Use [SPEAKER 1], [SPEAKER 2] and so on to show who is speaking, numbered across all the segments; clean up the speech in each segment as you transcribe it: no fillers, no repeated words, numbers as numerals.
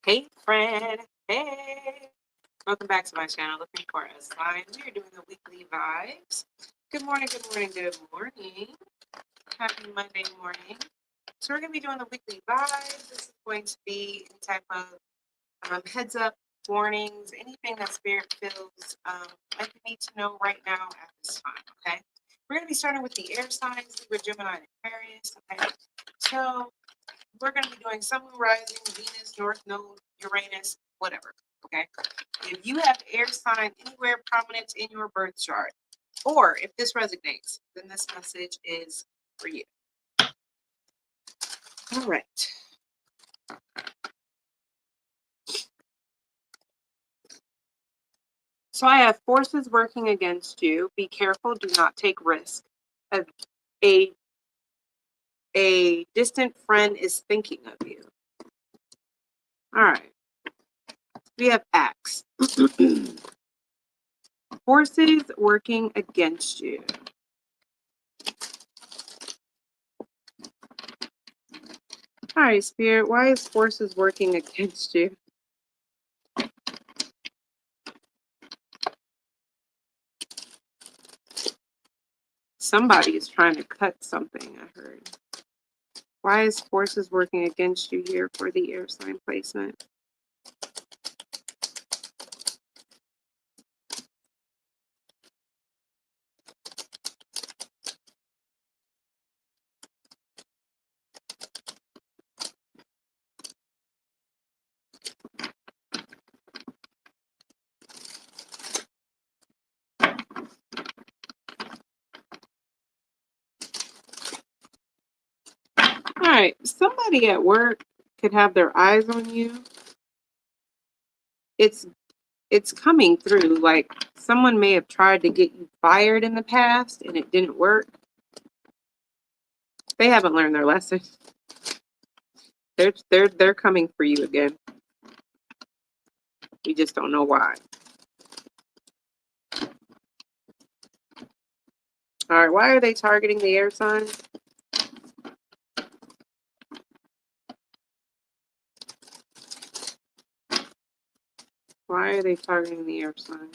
[SPEAKER 1] Hey friend, hey. Welcome back to my channel, Looking for a Sign. We are doing the weekly vibes. Good morning, good morning, good morning. Happy Monday morning. So we're going to be doing the weekly vibes. This is going to be any type of heads up, warnings, anything that spirit feels like you need to know right now at this time, okay? We're going to be starting with the air signs, Libra, Gemini, and Aquarius, okay? So we're going to be doing Sun, Moon, Rising, Venus, North Node, Uranus, whatever. Okay. If you have air sign anywhere prominent in your birth chart, or if this resonates, then this message is for you. All right. So I have forces working against you. Be careful. Do not take risk. A distant friend is thinking of you. All right. We have Axe. Forces working against you. All right, Spirit, why is forces working against you? Somebody is trying to cut something, I heard. Why is forces working against you here for the air sign placement? All right, somebody at work could have their eyes on you. It's coming through. Like someone may have tried to get you fired in the past and it didn't work. They haven't learned their lesson. They're coming for you again. You just don't know why. All right, why are they targeting the air sign? Why are they targeting the air sign?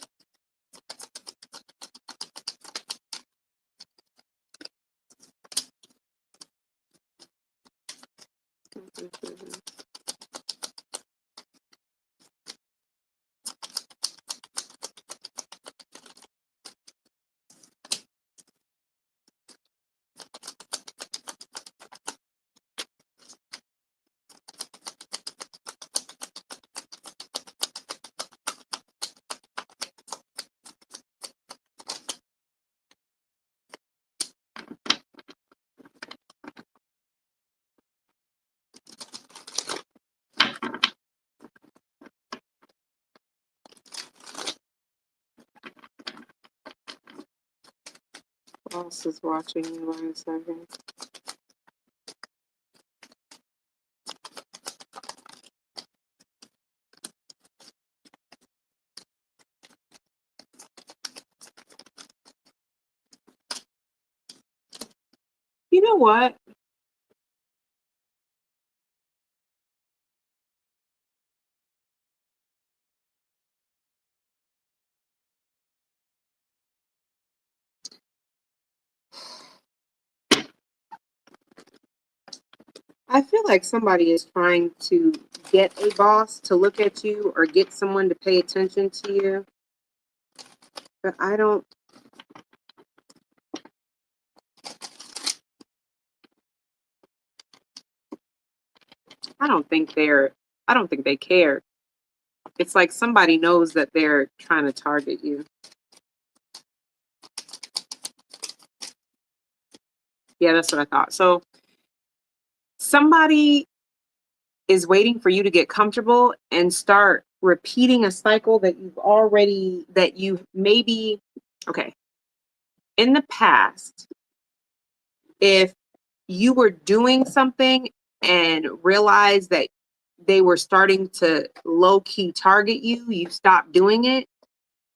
[SPEAKER 1] Boss is watching you. 1 second. You know what? I feel like somebody is trying to get a boss to look at you or get someone to pay attention to you. But I don't think they care. It's like somebody knows that they're trying to target you. Yeah, that's what I thought. So somebody is waiting for you to get comfortable and start repeating a cycle that you maybe, okay. In the past, if you were doing something and realized that they were starting to low-key target you, you stopped doing it,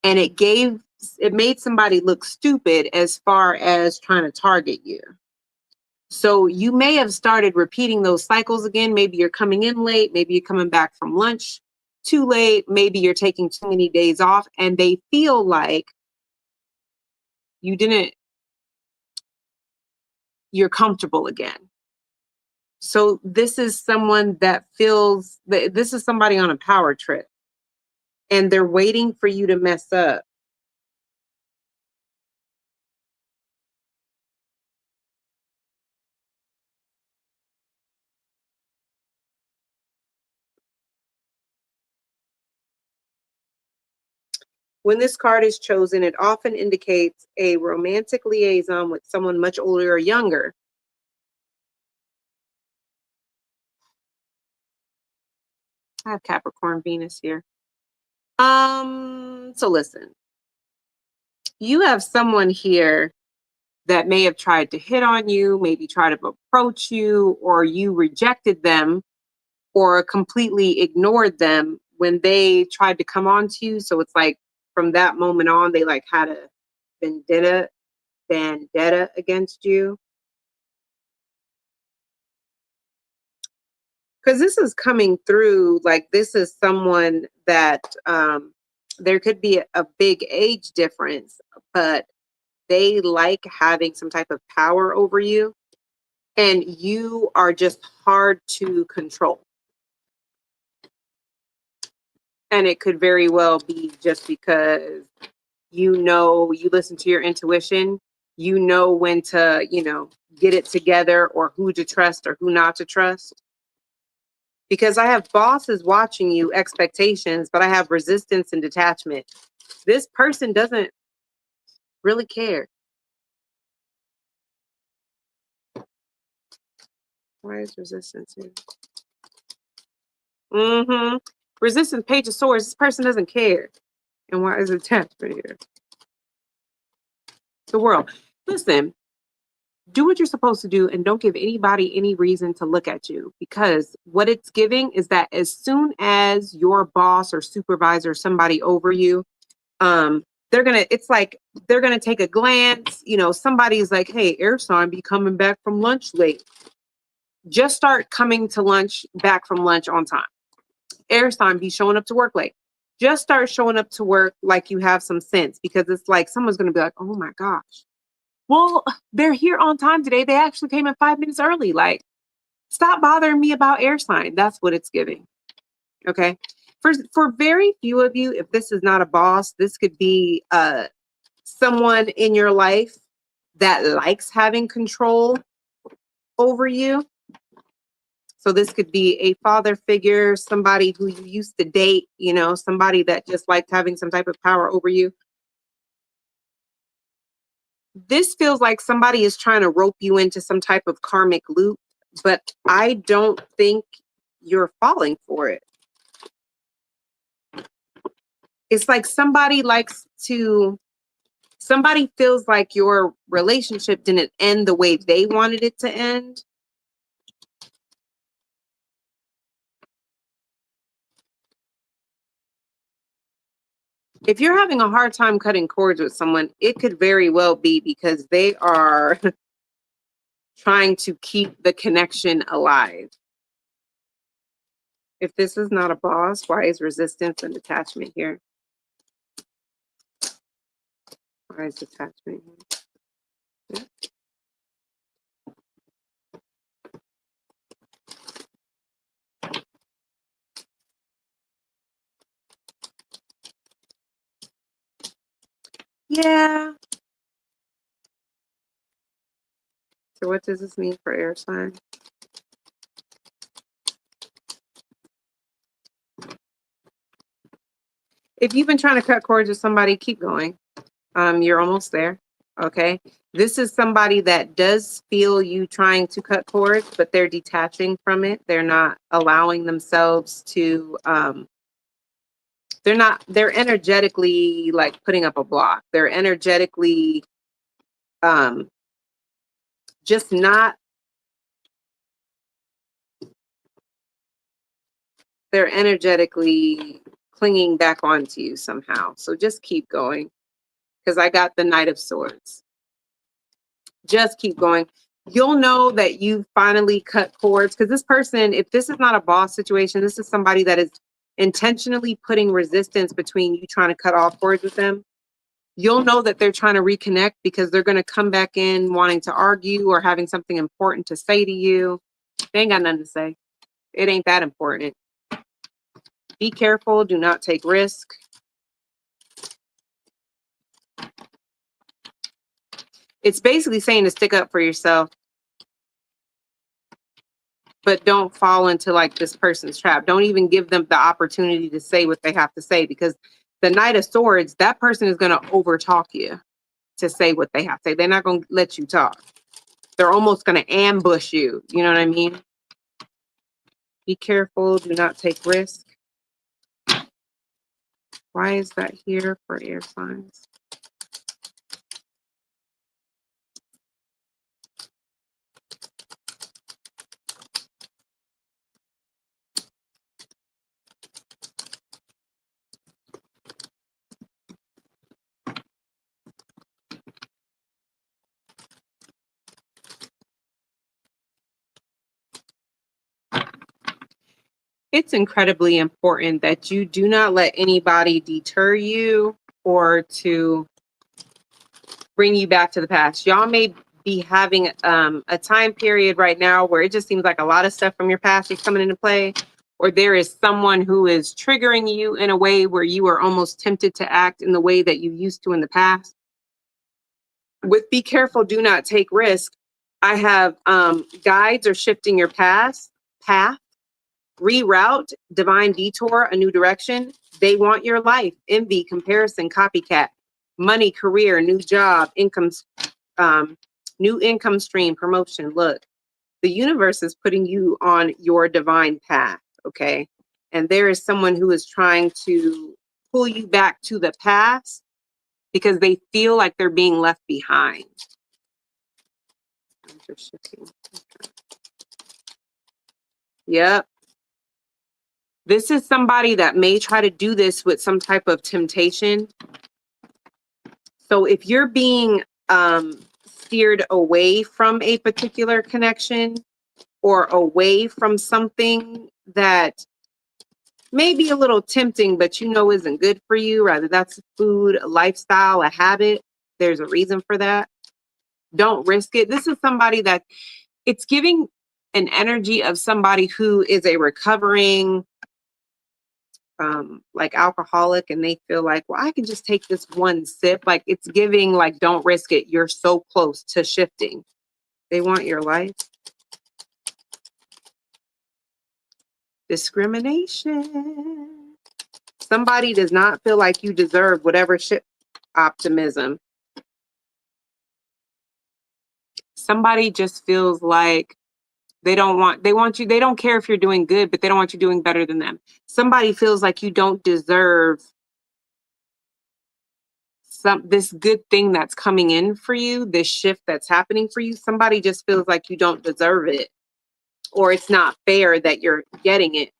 [SPEAKER 1] and it made somebody look stupid as far as trying to target you. So you may have started repeating those cycles again. Maybe you're coming in late. Maybe you're coming back from lunch too late. Maybe you're taking too many days off, and they feel like you're comfortable again. So this is someone that feels that this is somebody on a power trip, and they're waiting for you to mess up. When this card is chosen, it often indicates a romantic liaison with someone much older or younger. I have Capricorn Venus here. So listen, you have someone here that may have tried to hit on you, maybe try to approach you, or you rejected them or completely ignored them when they tried to come on to you. So it's like from that moment on, they like had a vendetta against you. Because this is coming through like this is someone that there could be a big age difference, but they like having some type of power over you, and you are just hard to control. And it could very well be just because you listen to your intuition, you know when to, get it together or who to trust or who not to trust. Because I have bosses watching you, expectations, but I have resistance and detachment. This person doesn't really care. Why is resistance here? Resistance, Page of Swords. This person doesn't care. And why is attachment here? The World. Listen, do what you're supposed to do and don't give anybody any reason to look at you, because what it's giving is that as soon as your boss or supervisor, somebody over you, they're gonna take a glance, somebody's like, hey, air sign be coming back from lunch late. Just start coming to lunch, back from lunch on time. Air sign be showing up to work late. Just start showing up to work like you have some sense, because it's like someone's gonna be like, oh my gosh, well, they're here on time today. They actually came in 5 minutes early. Like, stop bothering me about air sign. That's what it's giving. Okay. For very few of you, if this is not a boss, this could be someone in your life that likes having control over you. So this could be a father figure, somebody who you used to date, somebody that just liked having some type of power over you. This feels like somebody is trying to rope you into some type of karmic loop, but I don't think you're falling for it. It's like somebody feels like your relationship didn't end the way they wanted it to end. If you're having a hard time cutting cords with someone, it could very well be because they are trying to keep the connection alive. If this is not a boss, why is resistance and attachment here? Why is attachment here? Yeah. So what does this mean for air sign? If you've been trying to cut cords with somebody, keep going. You're almost there. Okay. This is somebody that does feel you trying to cut cords, but they're detaching from it. They're not allowing themselves to, they're energetically like putting up a block. They're energetically just not, they're energetically clinging back onto you somehow. So just keep going, because I got the Knight of Swords. Just keep going. You'll know that you finally cut cords, because this person, if this is not a boss situation, this is somebody that is intentionally putting resistance between you trying to cut off cords with them. You'll know that they're trying to reconnect because they're going to come back in wanting to argue or having something important to say to you. They ain't got nothing to say. It ain't that important. Be careful. Do not take risk. It's basically saying to stick up for yourself, but don't fall into like this person's trap. Don't even give them the opportunity to say what they have to say, because the Knight of Swords, that person is going to overtalk you to say what they have to say. They're not going to let you talk. They're almost going to ambush you. You know what I mean? Be careful. Do not take risk. Why is that here for air signs? It's incredibly important that you do not let anybody deter you or to bring you back to the past. Y'all may be having a time period right now where it just seems like a lot of stuff from your past is coming into play, or there is someone who is triggering you in a way where you are almost tempted to act in the way that you used to in the past. With be careful, do not take risk. I have guides are shifting your path, reroute, divine detour, a new direction. They want your life, envy, comparison, copycat, money, career, new job, income, new income stream, promotion. Look, the universe is putting you on your divine path, okay? And there is someone who is trying to pull you back to the past because they feel like they're being left behind. Yep. This is somebody that may try to do this with some type of temptation. So if you're being steered away from a particular connection or away from something that may be a little tempting, but you know isn't good for you, rather that's food, a lifestyle, a habit, there's a reason for that. Don't risk it. This is somebody that it's giving an energy of somebody who is a recovering like alcoholic, and they feel like, well, I can just take this one sip. Like it's giving like, don't risk it. You're so close to shifting. They want your life. Discrimination. Somebody does not feel like you deserve whatever shit. Optimism. Somebody just feels like they want you, they don't care if you're doing good, but they don't want you doing better than them. Somebody feels like you don't deserve this good thing that's coming in for you, this shift that's happening for you. Somebody just feels like you don't deserve it, or it's not fair that you're getting it.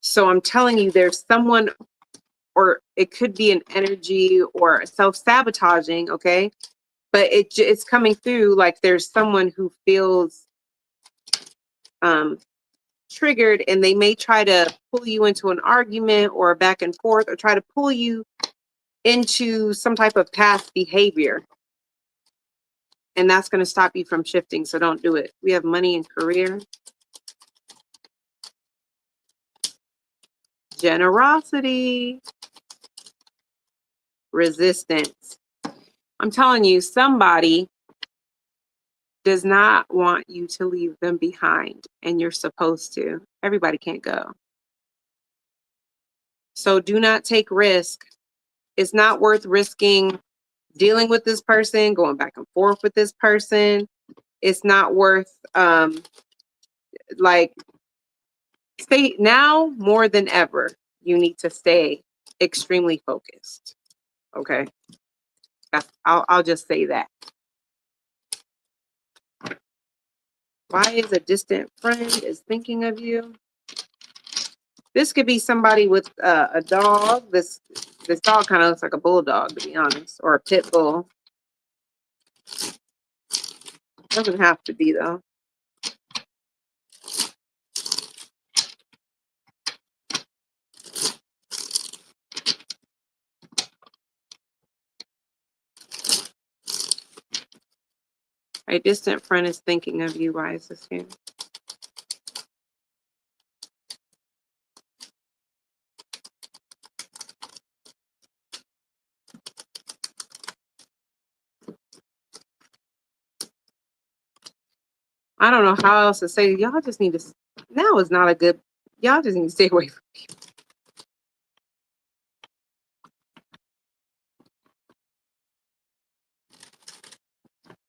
[SPEAKER 1] So I'm telling you, there's someone, or it could be an energy or self-sabotaging, okay? But it's coming through like there's someone who feels triggered, and they may try to pull you into an argument or a back and forth, or try to pull you into some type of past behavior. And that's going to stop you from shifting. So don't do it. We have money and career. Generosity. Resistance. I'm telling you, somebody does not want you to leave them behind, and you're supposed to. Everybody can't go. So do not take risk. It's not worth risking dealing with this person, going back and forth with this person. It's not worth like stay now more than ever. You need to stay extremely focused. Okay. I'll just say that. Why is a distant friend is thinking of you? This could be somebody with a dog. This dog kind of looks like a bulldog, to be honest, or a pit bull. Doesn't have to be, though. A distant friend is thinking of you. Why is this here? I don't know how else to say. Y'all just need to. Now is not a good. Y'all just need to stay away from people.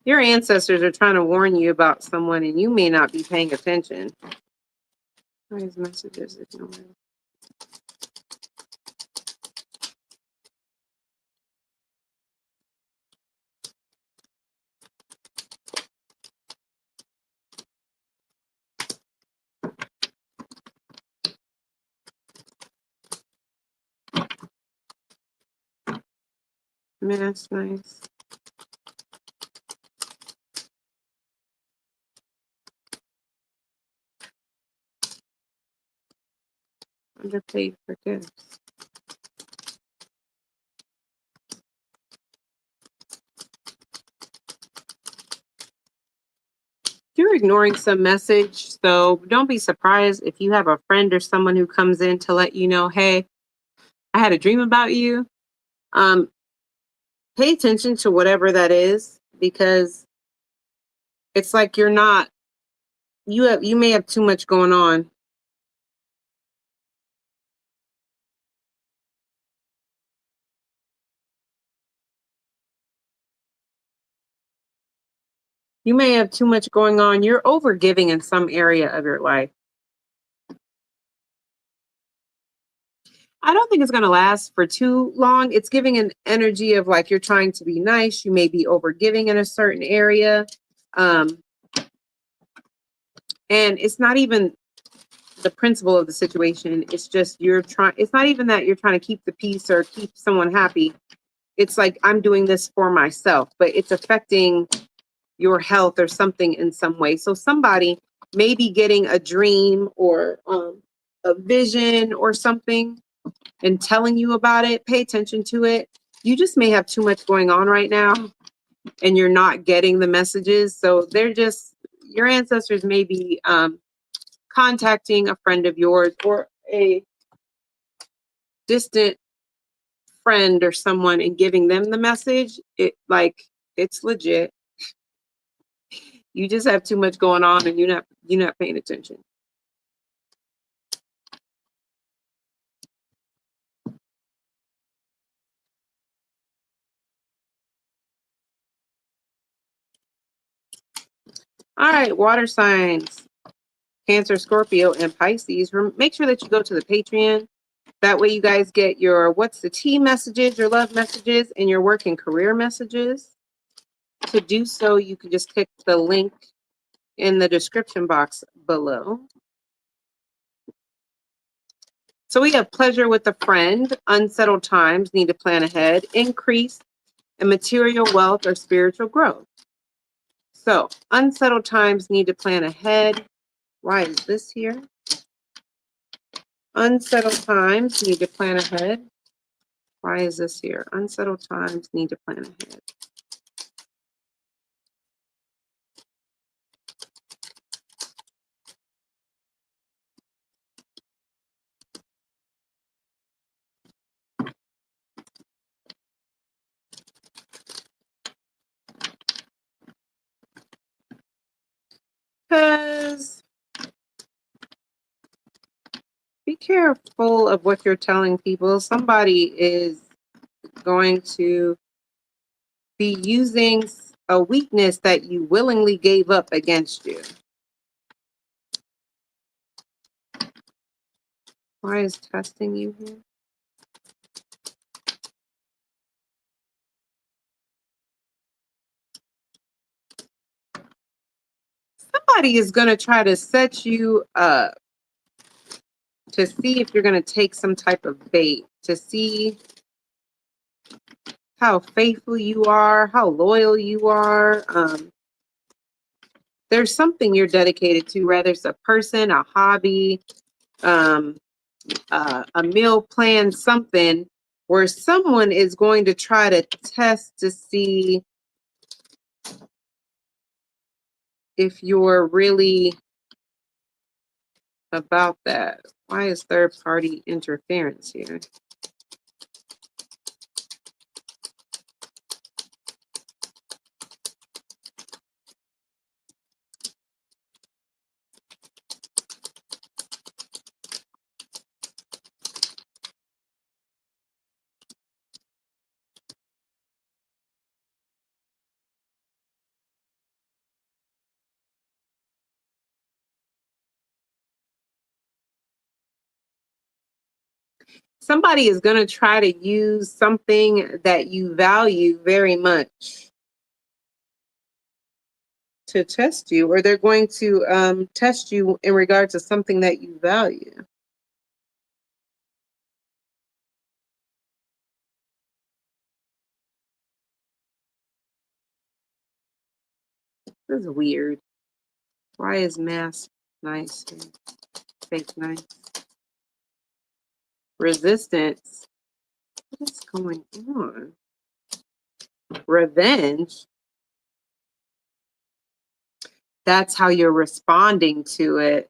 [SPEAKER 1] Your ancestors are trying to warn you about someone, and you may not be paying attention. Why is messages ignored? I mean, that's nice. Underpaid for gifts. You're ignoring some message, so don't be surprised if you have a friend or someone who comes in to let you know, hey, I had a dream about you. Pay attention to whatever that is, because it's like you're not, you may have too much going on. You may have too much going on. You're over giving in some area of your life. I don't think it's going to last for too long. It's giving an energy of like you're trying to be nice. You may be over giving in a certain area. And it's not even the principle of the situation. It's just you're trying. It's not even that you're trying to keep the peace or keep someone happy. It's like I'm doing this for myself, but it's affecting your health or something in some way. So somebody may be getting a dream or a vision or something and telling you about it. Pay attention to it. You just may have too much going on right now and you're not getting the messages. So they're just, your ancestors may be contacting a friend of yours or a distant friend or someone and giving them the message. It's legit. You just have too much going on and you're not paying attention. All right, water signs, Cancer, Scorpio, and Pisces. Make sure that you go to the Patreon. That way you guys get your what's the tea messages, your love messages, and your work and career messages. To do so, you can just click the link in the description box below. So we have pleasure with a friend, unsettled times, need to plan ahead, increase in material wealth or spiritual growth. So unsettled times, need to plan ahead. Why is this here? Unsettled times, need to plan ahead. Why is this here? Unsettled times, need to plan ahead. Because be careful of what you're telling people. Somebody is going to be using a weakness that you willingly gave up against you. Why is testing you here? Somebody is going to try to set you up to see if you're going to take some type of bait, to see how faithful you are, how loyal you are. There's something you're dedicated to, whether it's a person, a hobby, a meal plan, something where someone is going to try to test to see if you're really about that. Why is third party interference here? Somebody is going to try to use something that you value very much to test you, or they're going to test you in regards to something that you value. This is weird. Why is mask nice and fake nice? Resistance. What is going on? Revenge. That's how you're responding to it.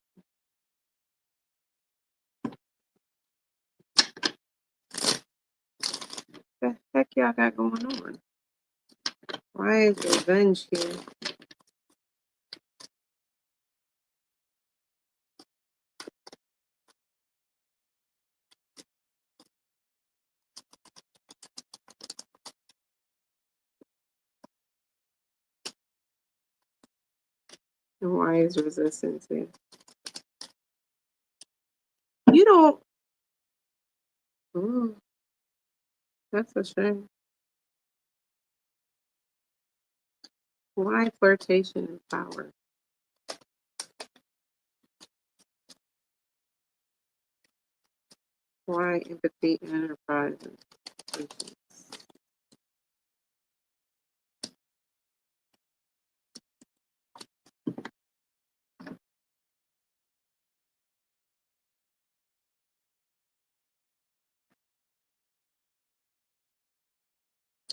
[SPEAKER 1] What the heck y'all got going on? Why is revenge here? And why is resistance here? You don't. Ooh, that's a shame. Why flirtation and power? Why empathy and enterprise and patience?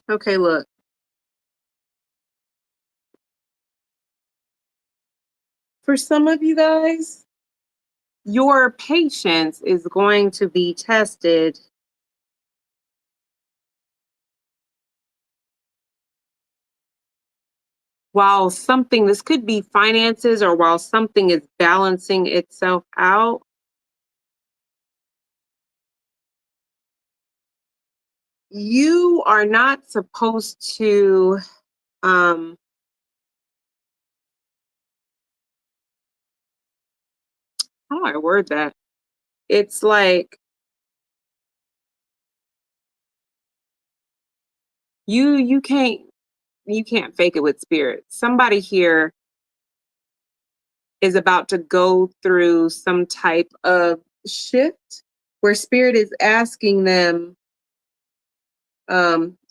[SPEAKER 1] Okay, look. For some of you guys, your patience is going to be tested while something, this could be finances, or while something is balancing itself out. You are not supposed to how do I word that? It's like you can't fake it with spirit. Somebody here is about to go through some type of shift where spirit is asking them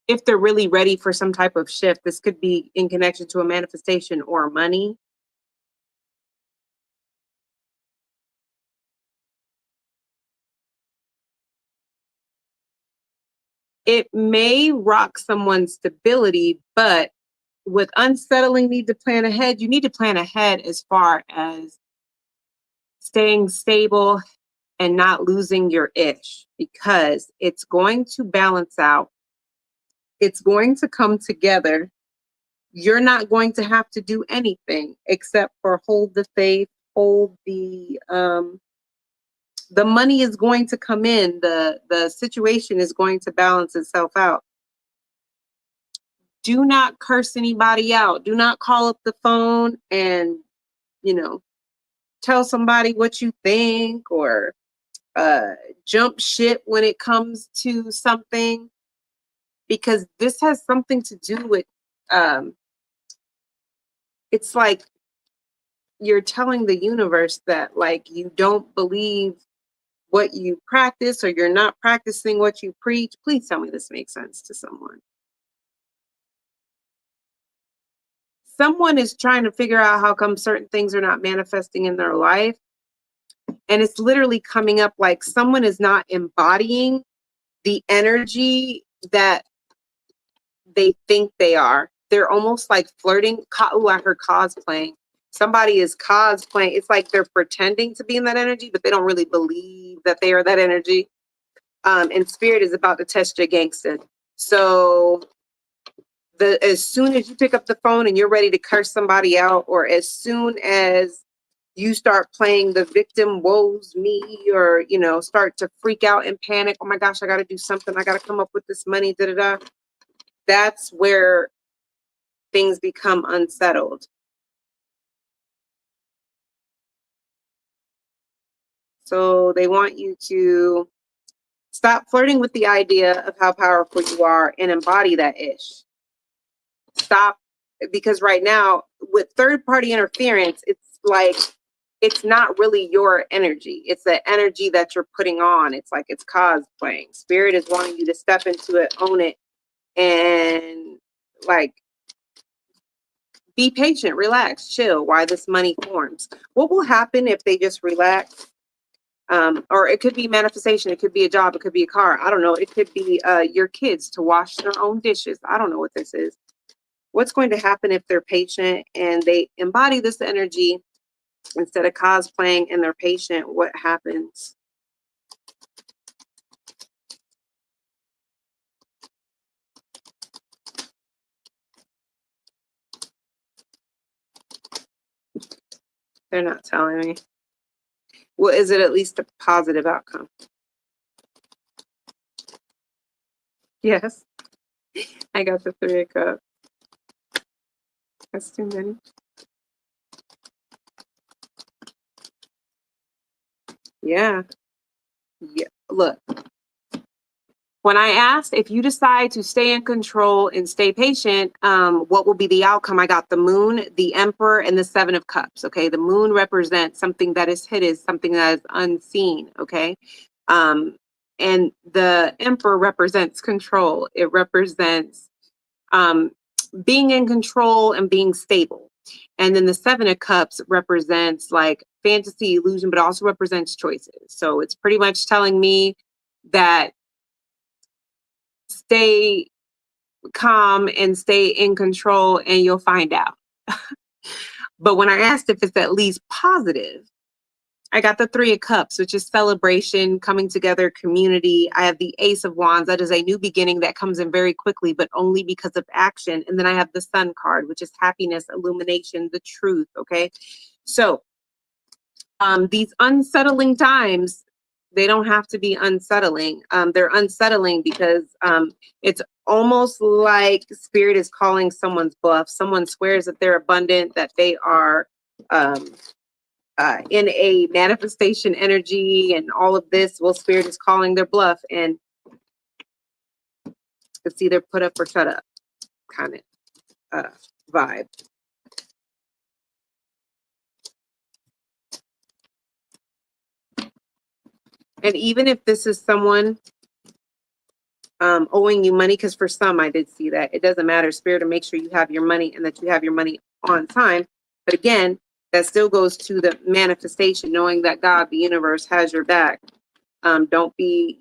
[SPEAKER 1] if they're really ready for some type of shift. This could be in connection to a manifestation or money. It may rock someone's stability, but with unsettling, need to plan ahead. You need to plan ahead as far as staying stable and not losing your ish, because it's going to balance out. It's going to come together. You're not going to have to do anything except for hold the faith, hold the money is going to come in. The situation is going to balance itself out. Do not curse anybody out. Do not call up the phone and, tell somebody what you think, or jump ship when it comes to something, because this has something to do with it's like you're telling the universe that, like, you don't believe what you practice, or you're not practicing what you preach. Please tell me this makes sense to someone. someone is trying to figure out how come certain things are not manifesting in their life. And it's literally coming up like someone is not embodying the energy that they think they are. They're almost like flirting. Oh, I heard cosplaying. Somebody is cosplaying. It's like they're pretending to be in that energy, but they don't really believe that they are that energy. And spirit is about to test your gangster. So as soon as you pick up the phone and you're ready to curse somebody out, or as soon as you start playing the victim woes me, or start to freak out and panic, oh my gosh, I got to do something, I got to come up with this money, that's where things become unsettled. So they want you to stop flirting with the idea of how powerful you are and embody that ish. Stop, because right now with third party interference, it's like it's not really your energy. It's the energy that you're putting on. It's like it's cosplaying. Spirit is wanting you to step into it, own it, and like be patient, relax, chill while this money forms. What will happen if they just relax? Or it could be manifestation. It could be a job. It could be a car. I don't know. It could be your kids to wash their own dishes. I don't know what this is. What's going to happen if they're patient and they embody this energy instead of cosplaying and they're patient? What happens? They're not telling me. Well, is it at least a positive outcome? Yes. I got the 3 of Cups. That's too many. Yeah. Look, when I asked if you decide to stay in control and stay patient, what will be the outcome? I got the Moon, the Emperor, and the 7 of Cups. Okay. The Moon represents something that is hidden, something that is unseen. Okay. And the Emperor represents control. It represents being in control and being stable. And then the 7 of Cups represents like fantasy, illusion, but also represents choices. So it's pretty much telling me that stay calm and stay in control and you'll find out. But when I asked if it's at least positive, I got the 3 of Cups, which is celebration, coming together, community. I have the Ace of Wands. That is a new beginning that comes in very quickly, but only because of action. And then I have the Sun card, which is happiness, illumination, the truth. Okay. So these unsettling times, they don't have to be unsettling. They're unsettling because it's almost like spirit is calling someone's bluff. Someone swears that they're abundant, that they are in a manifestation energy and all of this. Well, spirit is calling their bluff, and it's either put up or shut up kind of vibe. And even if this is someone owing you money, because for some I did see that, it doesn't matter. Spirit to make sure you have your money and that you have your money on time. But again, that still goes to the manifestation, knowing that God, the universe, has your back. Don't be,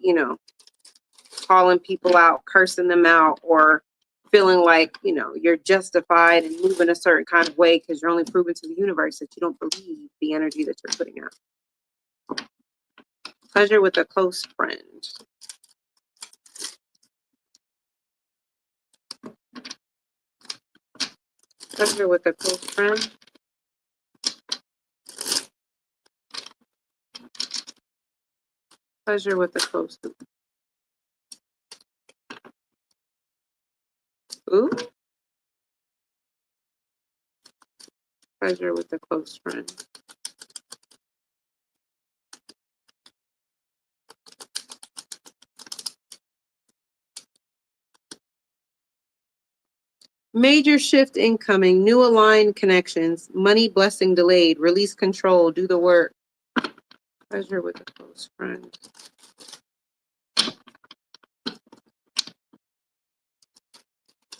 [SPEAKER 1] calling people out, cursing them out, or feeling like, you're justified and moving a certain kind of way because you're only proving to the universe that you don't believe the energy that you're putting out. Pleasure with a close friend. Pleasure with a close friend. Pleasure with a close friend. Ooh. Pleasure with a close friend. Major shift incoming, new aligned connections, money blessing delayed, release control, do the work. Pleasure with a close friend.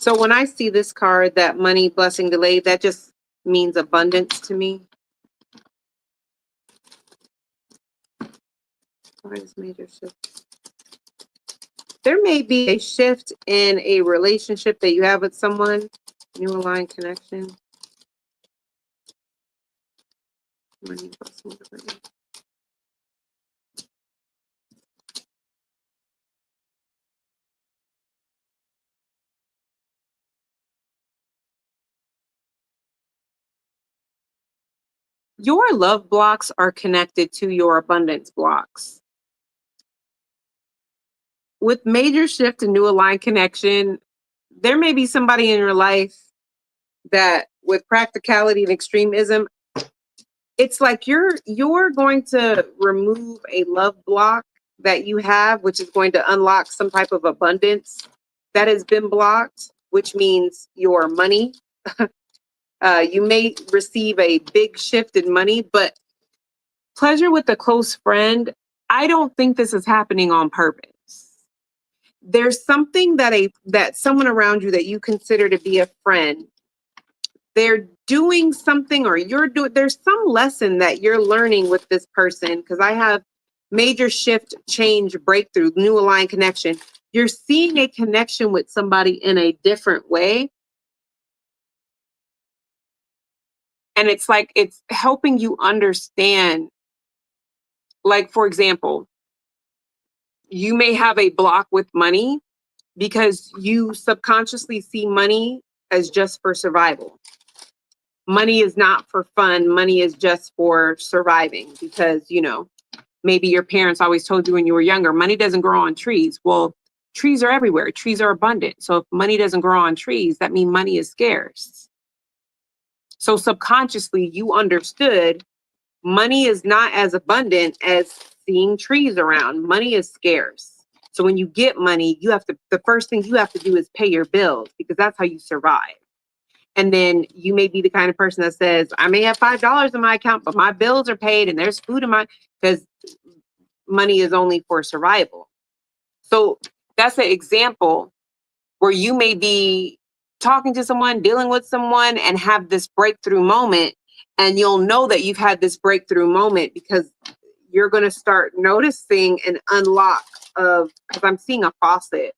[SPEAKER 1] So when I see this card, that money, blessing, delayed, that just means abundance to me. Why is major shift? There may be a shift in a relationship that you have with someone. New aligned connection. Money, blessing, delayed. Your love blocks are connected to your abundance blocks. With major shift and new aligned connection, there may be somebody in your life that with practicality and extremism, it's like you're going to remove a love block that you have, which is going to unlock some type of abundance that has been blocked, which means your money. You may receive a big shift in money, but pleasure with a close friend, I don't think this is happening on purpose. There's something that someone around you that you consider to be a friend, they're doing something, or there's some lesson that you're learning with this person, because I have major shift, change, breakthrough, new aligned connection. You're seeing a connection with somebody in a different way. And it's like it's helping you understand. Like, for example, you may have a block with money because you subconsciously see money as just for survival. Money is not for fun. Money is just for surviving because, maybe your parents always told you when you were younger, money doesn't grow on trees. Well, trees are everywhere. Trees are abundant. So if money doesn't grow on trees, that means money is scarce. So subconsciously, you understood money is not as abundant as seeing trees around. Money is scarce. So when you get money, the first thing you have to do is pay your bills, because that's how you survive. And then you may be the kind of person that says, I may have $5 in my account, but my bills are paid and there's food because money is only for survival. So that's an example where you may be talking to someone, dealing with someone, and have this breakthrough moment. And you'll know that you've had this breakthrough moment because you're going to start noticing an unlock because I'm seeing a faucet.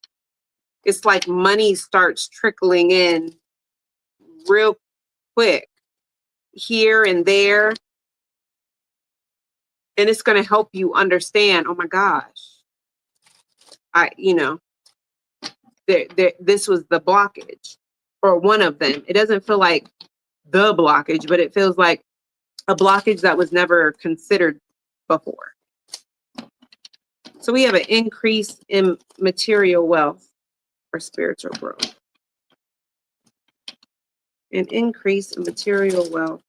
[SPEAKER 1] It's like money starts trickling in real quick here and there. And it's going to help you understand, oh my gosh, this was the blockage, or one of them. It doesn't feel like the blockage, but it feels like a blockage that was never considered before. So we have an increase in material wealth or spiritual growth. An increase in material wealth.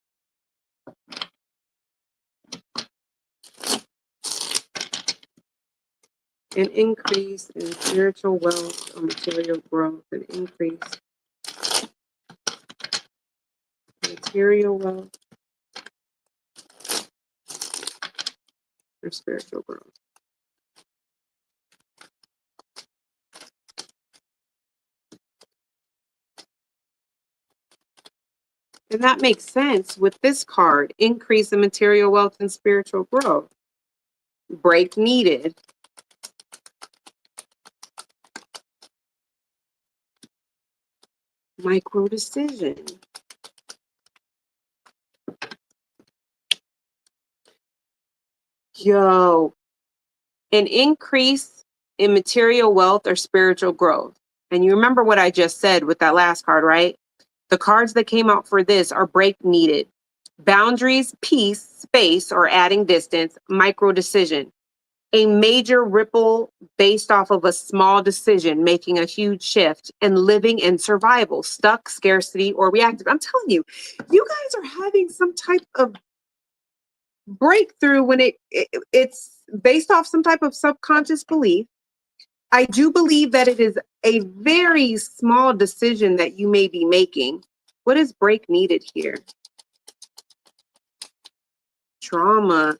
[SPEAKER 1] An increase in spiritual wealth or material growth. An increase in material wealth or spiritual growth. And that makes sense with this card, increase in material wealth and spiritual growth. Break needed. Micro decision. Yo, an increase in material wealth or spiritual growth. And you remember what I just said with that last card, right? The cards that came out for this are break needed. Boundaries, peace, space, or adding distance, micro decision. A major ripple based off of a small decision, making a huge shift, and living in survival, stuck, scarcity, or reactive. I'm telling you, you guys are having some type of breakthrough when it's based off some type of subconscious belief. I do believe that it is a very small decision that you may be making. What is break needed here? Trauma.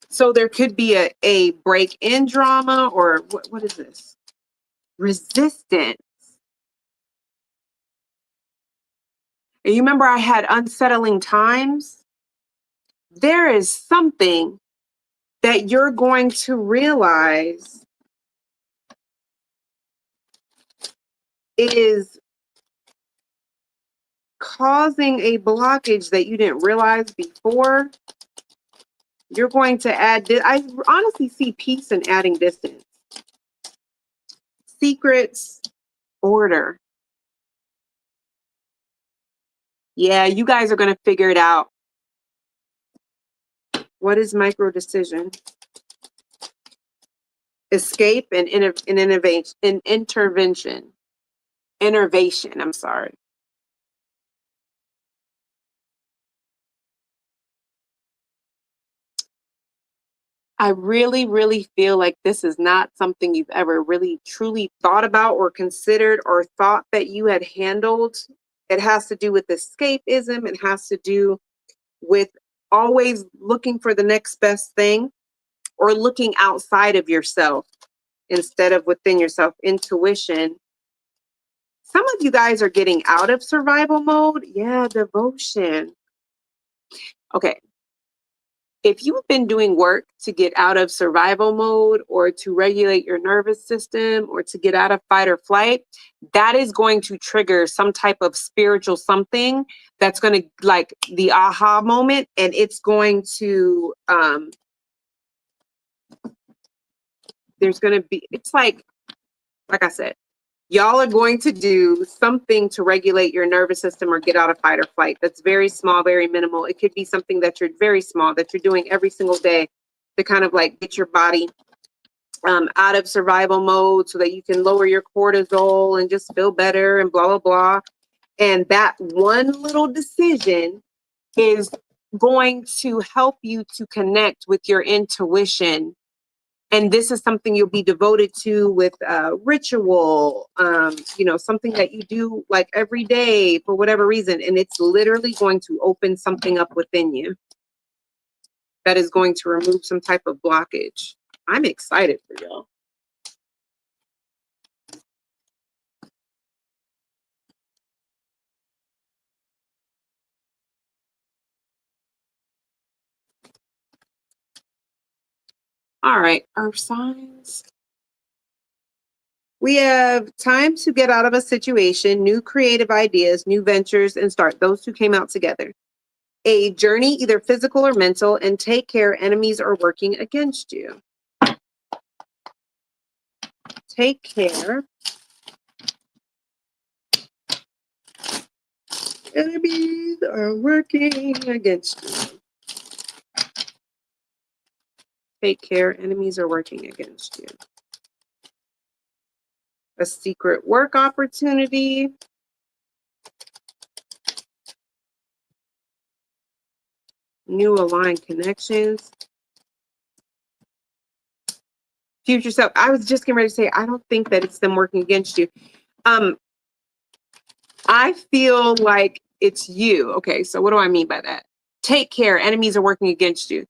[SPEAKER 1] So there could be a break in drama, or what is this? Resistance. And you remember I had unsettling times? There is something that you're going to realize is causing a blockage that you didn't realize before. You're going to add, I honestly see peace in adding distance. Secrets, order. Yeah, you guys are going to figure it out. What is micro decision? Escape and innovation, and intervention. Innervation, I'm sorry. I really, really feel like this is not something you've ever really truly thought about or considered or thought that you had handled. It has to do with escapism. It has to do with always looking for the next best thing or looking outside of yourself instead of within yourself. Intuition. Some of you guys are getting out of survival mode. Yeah, devotion. Okay. If you've been doing work to get out of survival mode or to regulate your nervous system or to get out of fight or flight, that is going to trigger some type of spiritual something that's going to, like, the aha moment, and it's going to there's going to be, it's like I said, y'all are going to do something to regulate your nervous system or get out of fight or flight. That's very small, very minimal. It could be something that you're very small, that you're doing every single day to kind of like get your body out of survival mode so that you can lower your cortisol and just feel better and blah, blah, blah. And that one little decision is going to help you to connect with your intuition. And this is something you'll be devoted to with ritual, something that you do like every day for whatever reason. And it's literally going to open something up within you that is going to remove some type of blockage. I'm excited for y'all. All right, earth signs. We have time to get out of a situation, new creative ideas, new ventures, and start. Those two came out together. A journey, either physical or mental, and take care, enemies are working against you. Take care. Enemies are working against you. Take care, enemies are working against you. A secret work opportunity. New aligned connections. Future self. I was just getting ready to say, I don't think that it's them working against you. I feel like it's you. Okay, so what do I mean by that? Take care, enemies are working against you.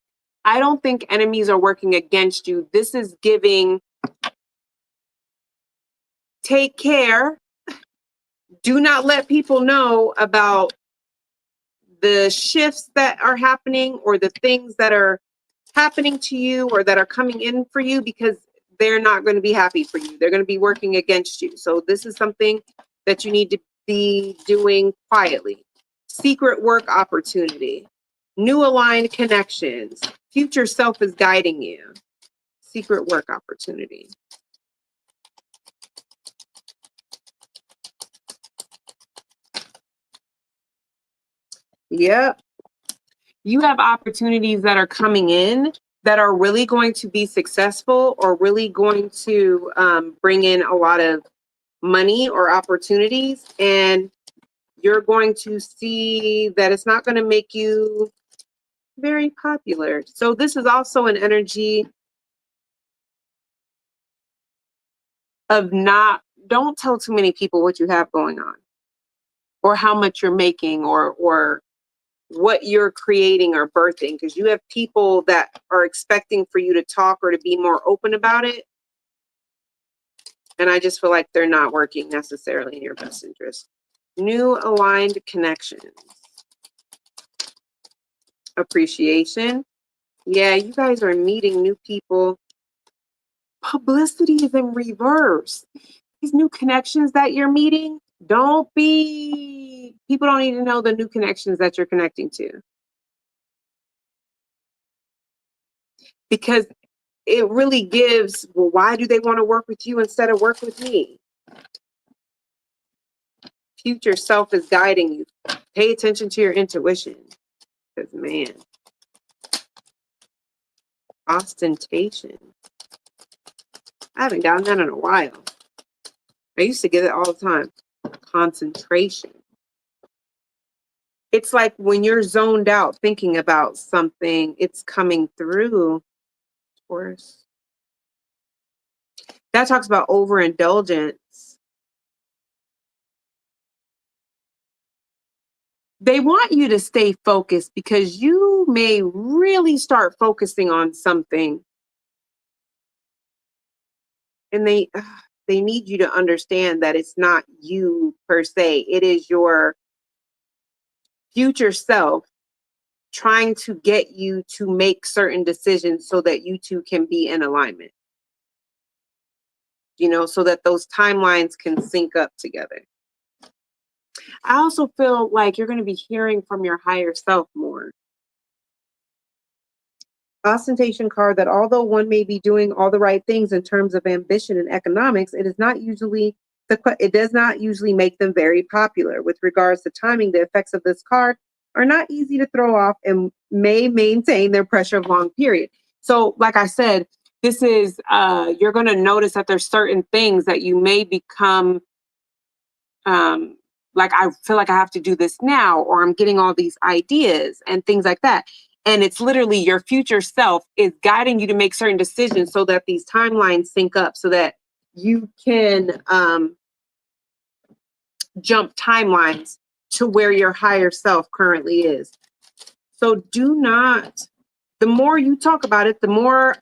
[SPEAKER 1] I don't think enemies are working against you. This is giving, take care. Do not let people know about the shifts that are happening or the things that are happening to you or that are coming in for you, because they're not going to be happy for you. They're going to be working against you. So this is something that you need to be doing quietly. Secret work opportunity. New aligned connections. Future self is guiding you. Secret work opportunity. Yep. You have opportunities that are coming in that are really going to be successful or really going to bring in a lot of money or opportunities. And you're going to see that it's not going to make you very popular. So this is also an energy of don't tell too many people what you have going on or how much you're making or what you're creating or birthing, because you have people that are expecting for you to talk or to be more open about it. And I just feel like they're not working necessarily in your best interest. New aligned connections. Appreciation. Yeah, you guys are meeting new people. Publicity is in reverse. These new connections that you're meeting, people don't need to know the new connections that you're connecting to. Because it really gives, well, why do they want to work with you instead of work with me? Future self is guiding you. Pay attention to your intuition. Because, man, ostentation. I haven't gotten that in a while. I used to get it all the time. Concentration. It's like when you're zoned out thinking about something, it's coming through. Of course. That talks about overindulgence. They want you to stay focused because you may really start focusing on something. And they need you to understand that it's not you per se. It is your future self trying to get you to make certain decisions so that you two can be in alignment. So that those timelines can sync up together. I also feel like you're going to be hearing from your higher self more. Ostentation card that although one may be doing all the right things in terms of ambition and economics, it does not usually make them very popular. With regards to timing, the effects of this card are not easy to throw off and may maintain their pressure of long period. So, like I said, this is you're going to notice that there's certain things that you may become like, I feel like I have to do this now, or I'm getting all these ideas and things like that. And it's literally your future self is guiding you to make certain decisions so that these timelines sync up so that you can jump timelines to where your higher self currently is. So the more you talk about it, the more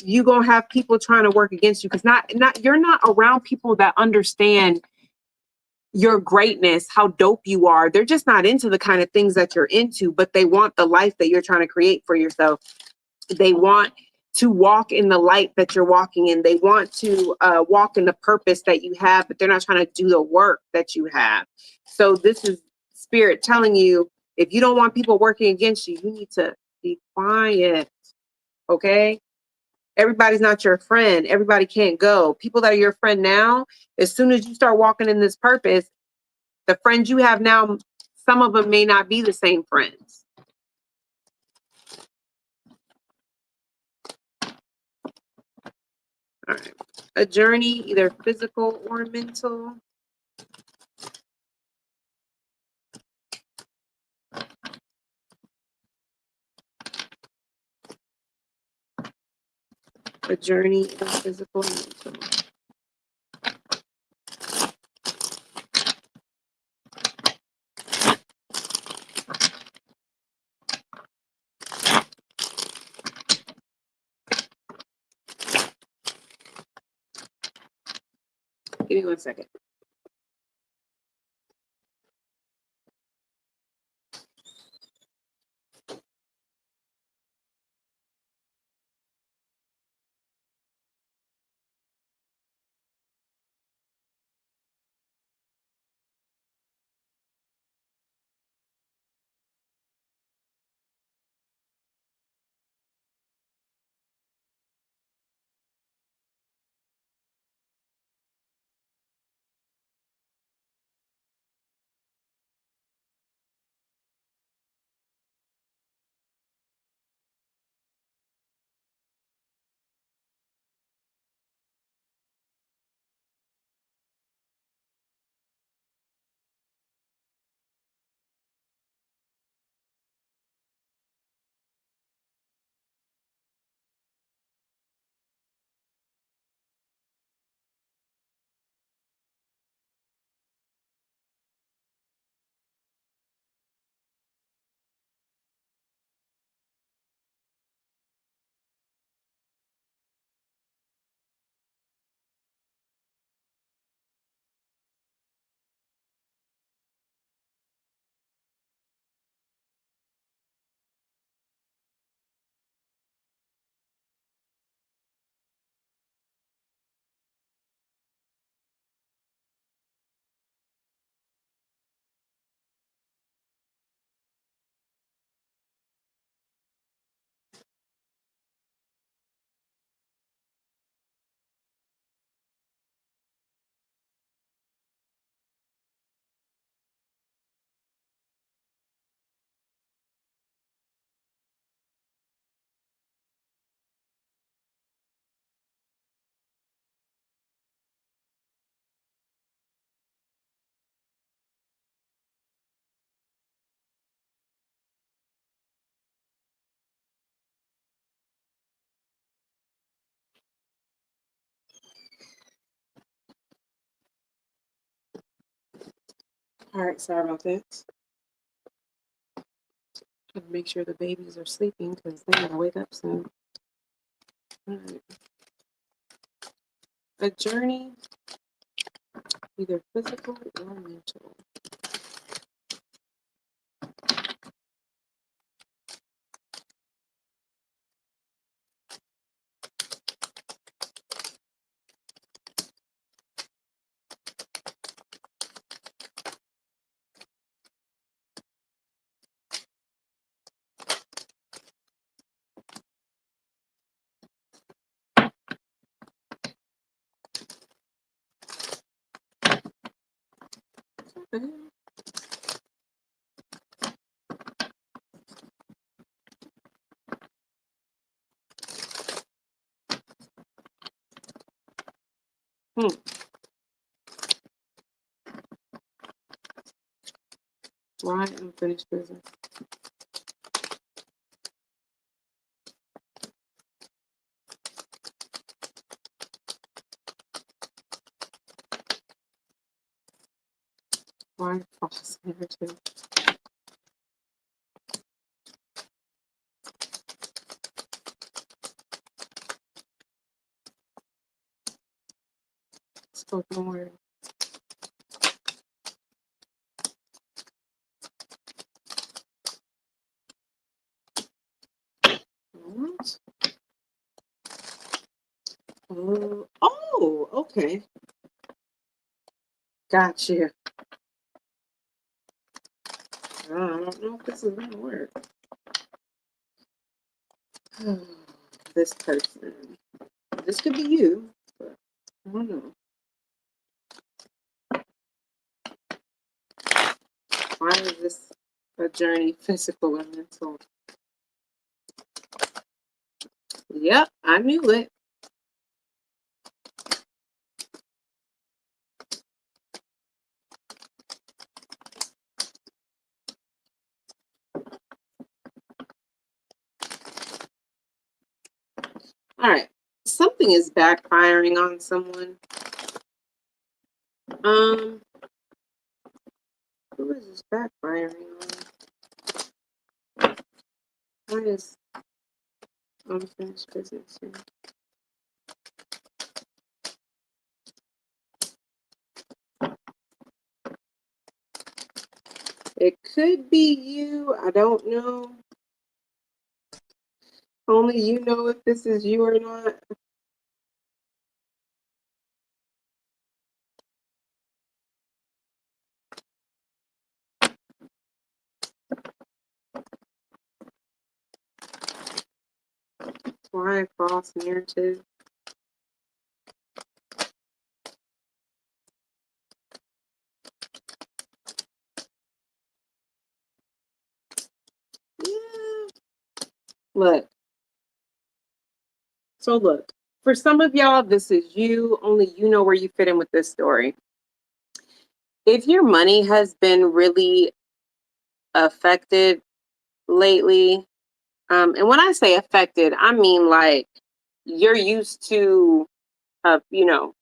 [SPEAKER 1] you gonna have people trying to work against you, because you're not around people that understand your greatness, how dope you are. They're just not into the kind of things that you're into, but they want the life that you're trying to create for yourself. They want to walk in the light that you're walking in. They want to walk in the purpose that you have, but they're not trying to do the work that you have. So this is spirit telling you, if you don't want people working against you, you need to be quiet. Okay? Everybody's not your friend. Everybody can't go. People that are your friend now, as soon as you start walking in this purpose, the friends you have now, some of them may not be the same friends. All right. A journey, either physical or mental. A journey, either physical or mental. Give me 1 second. All right, sorry about that. Gotta make sure the babies are sleeping because they're gonna wake up soon. All right. A journey, either physical or mental. Okay. Why unfinished business? Why false narrative? Spoken word. What? Oh, okay. Gotcha. I don't know if this is gonna work. This person. This could be you, but I don't know. Why is this a journey, physical and mental? Yep, I knew it. All right. Something is backfiring on someone. Who is this backfiring on? What is unfinished business here? It could be you. I don't know. Only you know if this is you or not. Why false narrative? Yeah. Look. So look, for some of y'all, this is you. Only you know where you fit in with this story. If your money has been really affected lately, and when I say affected, I mean like you're used to,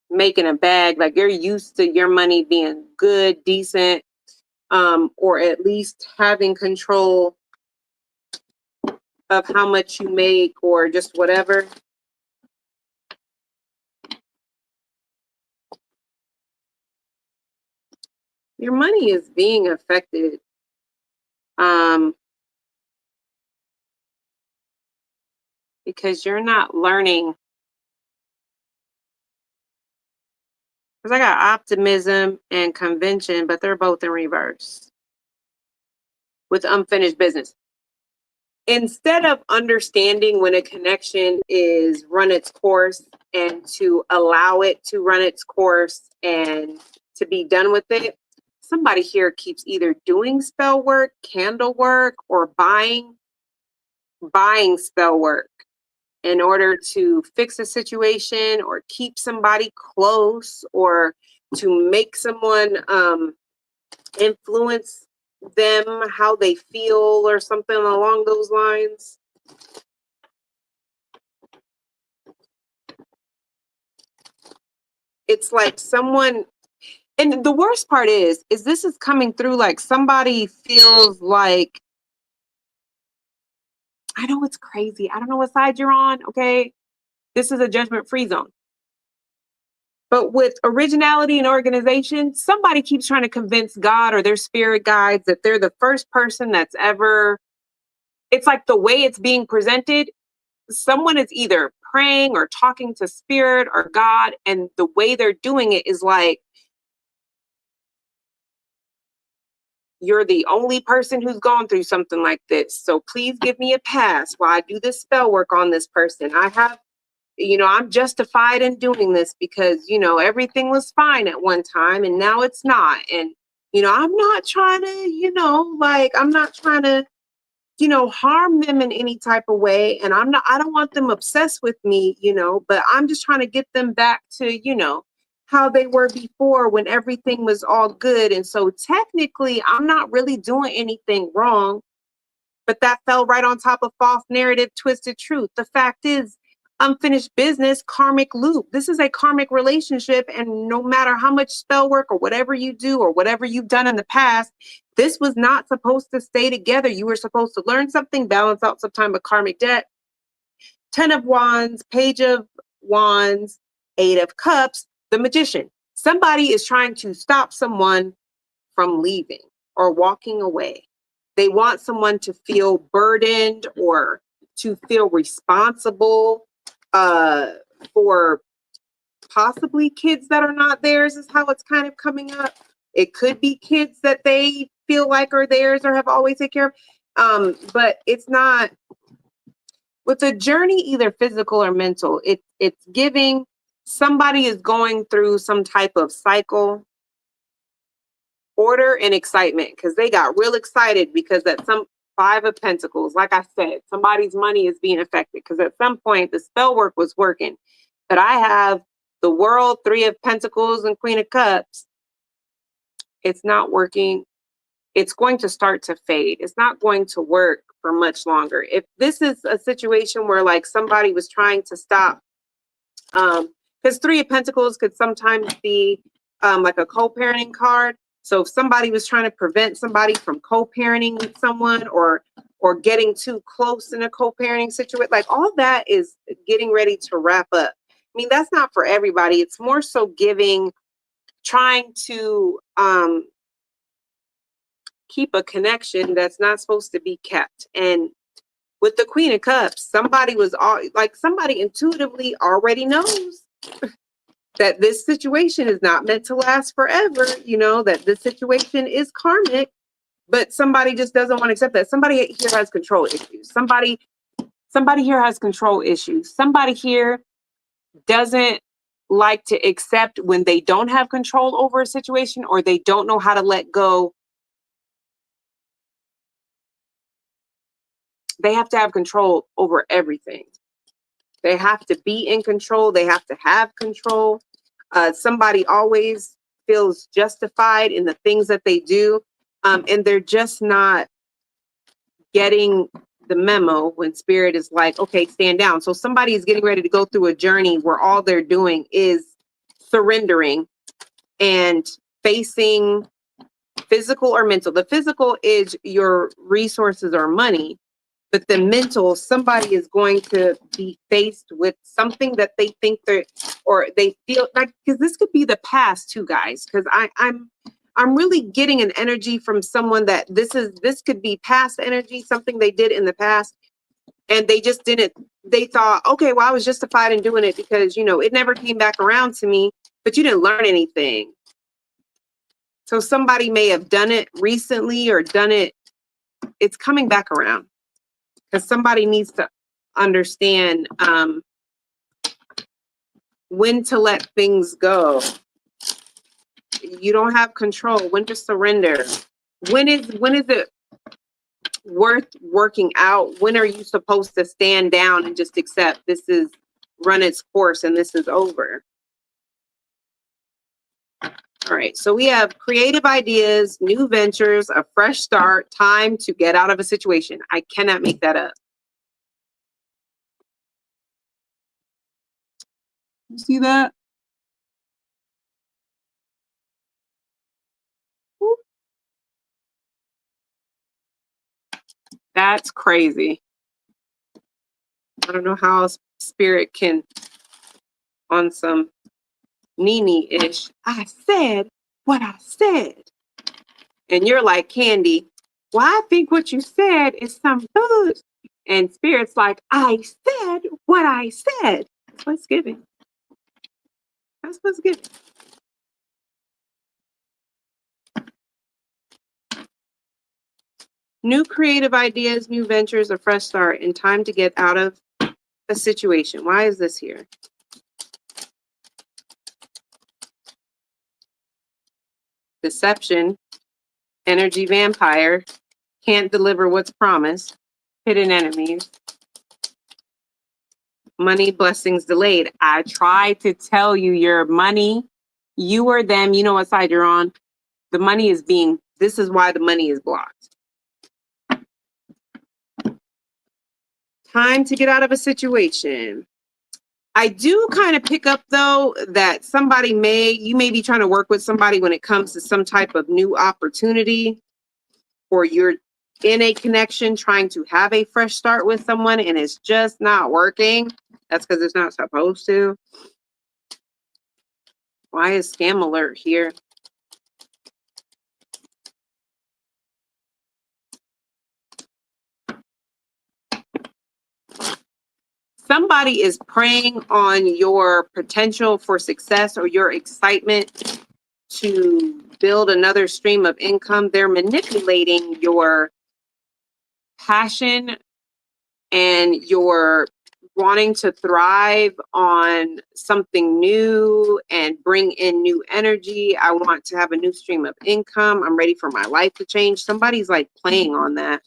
[SPEAKER 1] making a bag. Like you're used to your money being good, decent, or at least having control of how much you make or just whatever. Your money is being affected. Because you're not learning. Because I got optimism and convention, but they're both in reverse with unfinished business. Instead of understanding when a connection is run its course and to allow it to run its course and to be done with it, somebody here keeps either doing spell work, candle work, or buying spell work in order to fix a situation or keep somebody close or to make someone influence them how they feel or something along those lines. It's like someone, And the worst part is this is coming through like somebody feels like, I know it's crazy. I don't know what side you're on. Okay. This is a judgment free zone. But with originality and organization, somebody keeps trying to convince God or their spirit guides that they're the first person that's ever, it's like the way it's being presented. Someone is either praying or talking to spirit or God, and the way they're doing it is like, you're the only person who's gone through something like this. So please give me a pass while I do this spell work on this person. I have, I'm justified in doing this because, everything was fine at one time and now it's not. And, I'm not trying to, I'm not trying to, harm them in any type of way. And I don't want them obsessed with me, but I'm just trying to get them back to, how they were before when everything was all good. And so technically, I'm not really doing anything wrong, but that fell right on top of false narrative, twisted truth. The fact is, unfinished business, karmic loop. This is a karmic relationship. And no matter how much spell work or whatever you do or whatever you've done in the past, this was not supposed to stay together. You were supposed to learn something, balance out some time of karmic debt. 10 of Wands, Page of Wands, 8 of Cups, the Magician. Somebody is trying to stop someone from leaving or walking away. They want someone to feel burdened or to feel responsible for possibly kids that are not theirs, is how it's kind of coming up. It could be kids that they feel like are theirs or have always taken care of. But it's not with a journey, either physical or mental. It's giving somebody is going through some type of cycle, order, and excitement, because they got real excited because at some 5 of Pentacles, like I said, somebody's money is being affected because at some point the spell work was working. But I have the World, 3 of Pentacles, and Queen of Cups. It's not working. It's going to start to fade. It's not going to work for much longer. If this is a situation where like somebody was trying to stop, because 3 of Pentacles could sometimes be like a co-parenting card. So if somebody was trying to prevent somebody from co-parenting with someone or getting too close in a co-parenting situation, like all that is getting ready to wrap up. I mean, that's not for everybody. It's more so trying to keep a connection that's not supposed to be kept. And with the Queen of Cups, somebody somebody intuitively already knows that this situation is not meant to last forever, that this situation is karmic, but somebody just doesn't want to accept that. Somebody here has control issues. Somebody here has control issues. Somebody here doesn't like to accept when they don't have control over a situation or they don't know how to let go. They have to have control over everything. They have to be in control. They have to have control. Somebody always feels justified in the things that they do. And they're just not getting the memo when spirit is like, okay, stand down. So somebody is getting ready to go through a journey where all they're doing is surrendering and facing physical or mental. The physical is your resources or money. But the mental, somebody is going to be faced with something that they think or they feel like, because this could be the past too, guys. Because I'm really getting an energy from someone that this could be past energy, something they did in the past, and they just didn't. They thought, okay, well, I was justified in doing it because it never came back around to me. But you didn't learn anything. So somebody may have done it recently or done it. It's coming back around. Because somebody needs to understand when to let things go. You don't have control. When to surrender. When is it worth working out? When are you supposed to stand down and just accept this is run its course and this is over? All right, so we have creative ideas, new ventures, a fresh start, time to get out of a situation. I cannot make that up. You see that? That's crazy. I don't know how spirit can, on some Nene-ish, I said what I said. And you're like, Candy, well, I think what you said is some food. And spirit's like, I said what I said. That's what's giving. That's what's giving. New creative ideas, new ventures, a fresh start, and time to get out of a situation. Why is this here? Deception, energy vampire, can't deliver what's promised, hidden enemies, money, blessings delayed. I tried to tell you your money, you or them, you know what side you're on. The money is being, this is why the money is blocked. Time to get out of a situation. I do kind of pick up, though, that you may be trying to work with somebody when it comes to some type of new opportunity, or you're in a connection trying to have a fresh start with someone and it's just not working. That's because it's not supposed to. Why is scam alert here? Somebody is preying on your potential for success or your excitement to build another stream of income. They're manipulating your passion and your wanting to thrive on something new and bring in new energy. I want to have a new stream of income. I'm ready for my life to change. Somebody's like playing on that.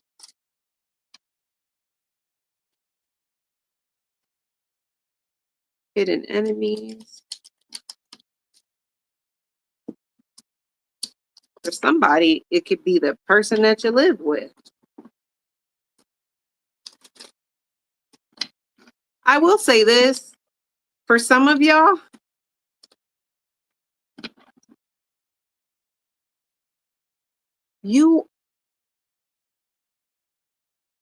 [SPEAKER 1] Hidden enemies. For somebody, it could be the person that you live with. I will say this, for some of y'all, you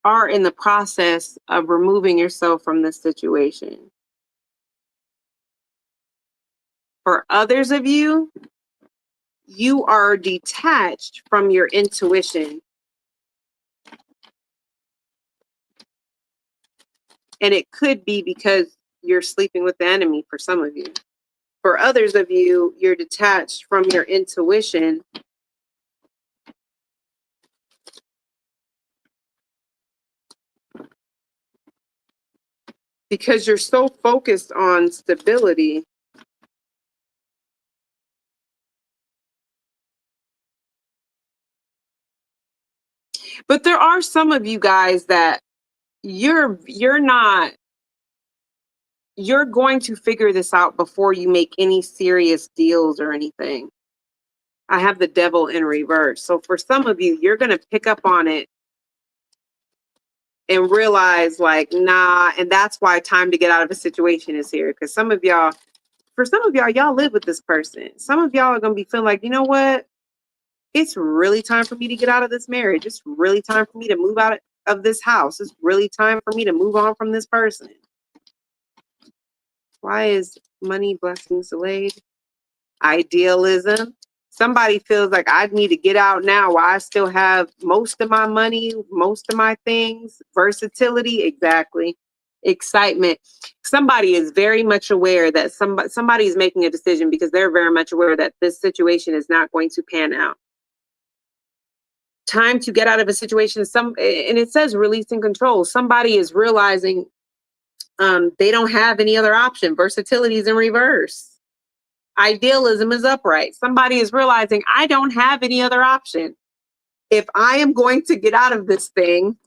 [SPEAKER 1] are in the process of removing yourself from this situation. For others of you, you are detached from your intuition. And it could be because you're sleeping with the enemy for some of you. For others of you, you're detached from your intuition because you're so focused on stability. But there are some of you guys that you're going to figure this out before you make any serious deals or anything. I have the devil in reverse. So for some of you, you're going to pick up on it and realize like, nah, and that's why time to get out of a situation is here. Because for some of y'all, y'all live with this person. Some of y'all are going to be feeling like, you know what? It's really time for me to get out of this marriage. It's really time for me to move out of this house. It's really time for me to move on from this person. Why is money, blessings delayed? Idealism. Somebody feels like I need to get out now while I still have most of my money, most of my things. Versatility, exactly. Excitement. Somebody is very much aware that somebody is making a decision because they're very much aware that this situation is not going to pan out. Time to get out of a situation. And it says releasing control. Somebody is realizing they don't have any other option. Versatility is in reverse. Idealism is upright. Somebody is realizing I don't have any other option. If I am going to get out of this thing,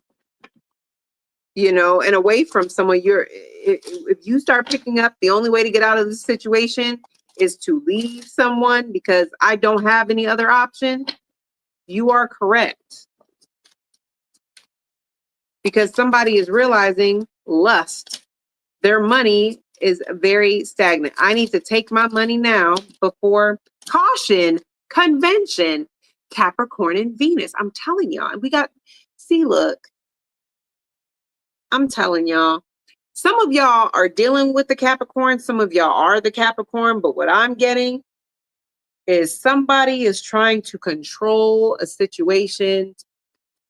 [SPEAKER 1] and away from someone, if you start picking up the only way to get out of this situation is to leave someone because I don't have any other option, you are correct. Because somebody is realizing lust. Their money is very stagnant. I need to take my money now before caution, convention, Capricorn and Venus. I'm telling y'all, look, I'm telling y'all, some of y'all are dealing with the Capricorn, some of y'all are the Capricorn, but what I'm getting is somebody is trying to control a situation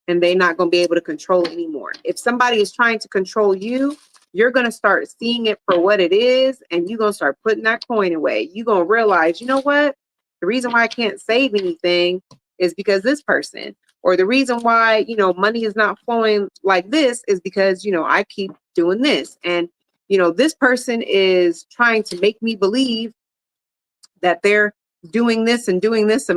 [SPEAKER 1] and they're not going to be able to control it anymore. If somebody is trying to control you, you're going to start seeing it for what it is, and you're going to start putting that coin away. You're going to realize, you know what? The reason why I can't save anything is because this person, or the reason why, money is not flowing like this is because, I keep doing this. And, this person is trying to make me believe that they're doing this in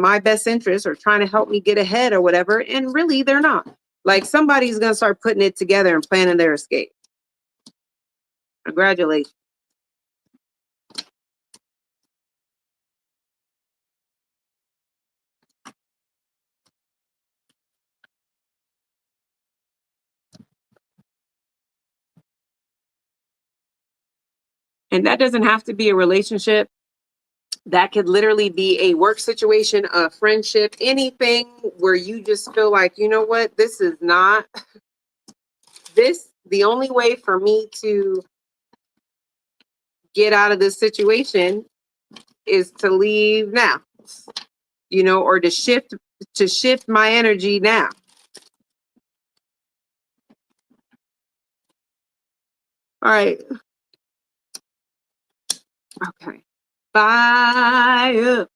[SPEAKER 1] my best interest or trying to help me get ahead or whatever. And really, they're not. Like, somebody's going to start putting it together and planning their escape. Congratulations. And that doesn't have to be a relationship. That could literally be a work situation, a friendship, anything where you just feel like, you know what, this is not the only way for me to get out of this situation is to leave now, or to shift my energy now. All right. Okay. Fire.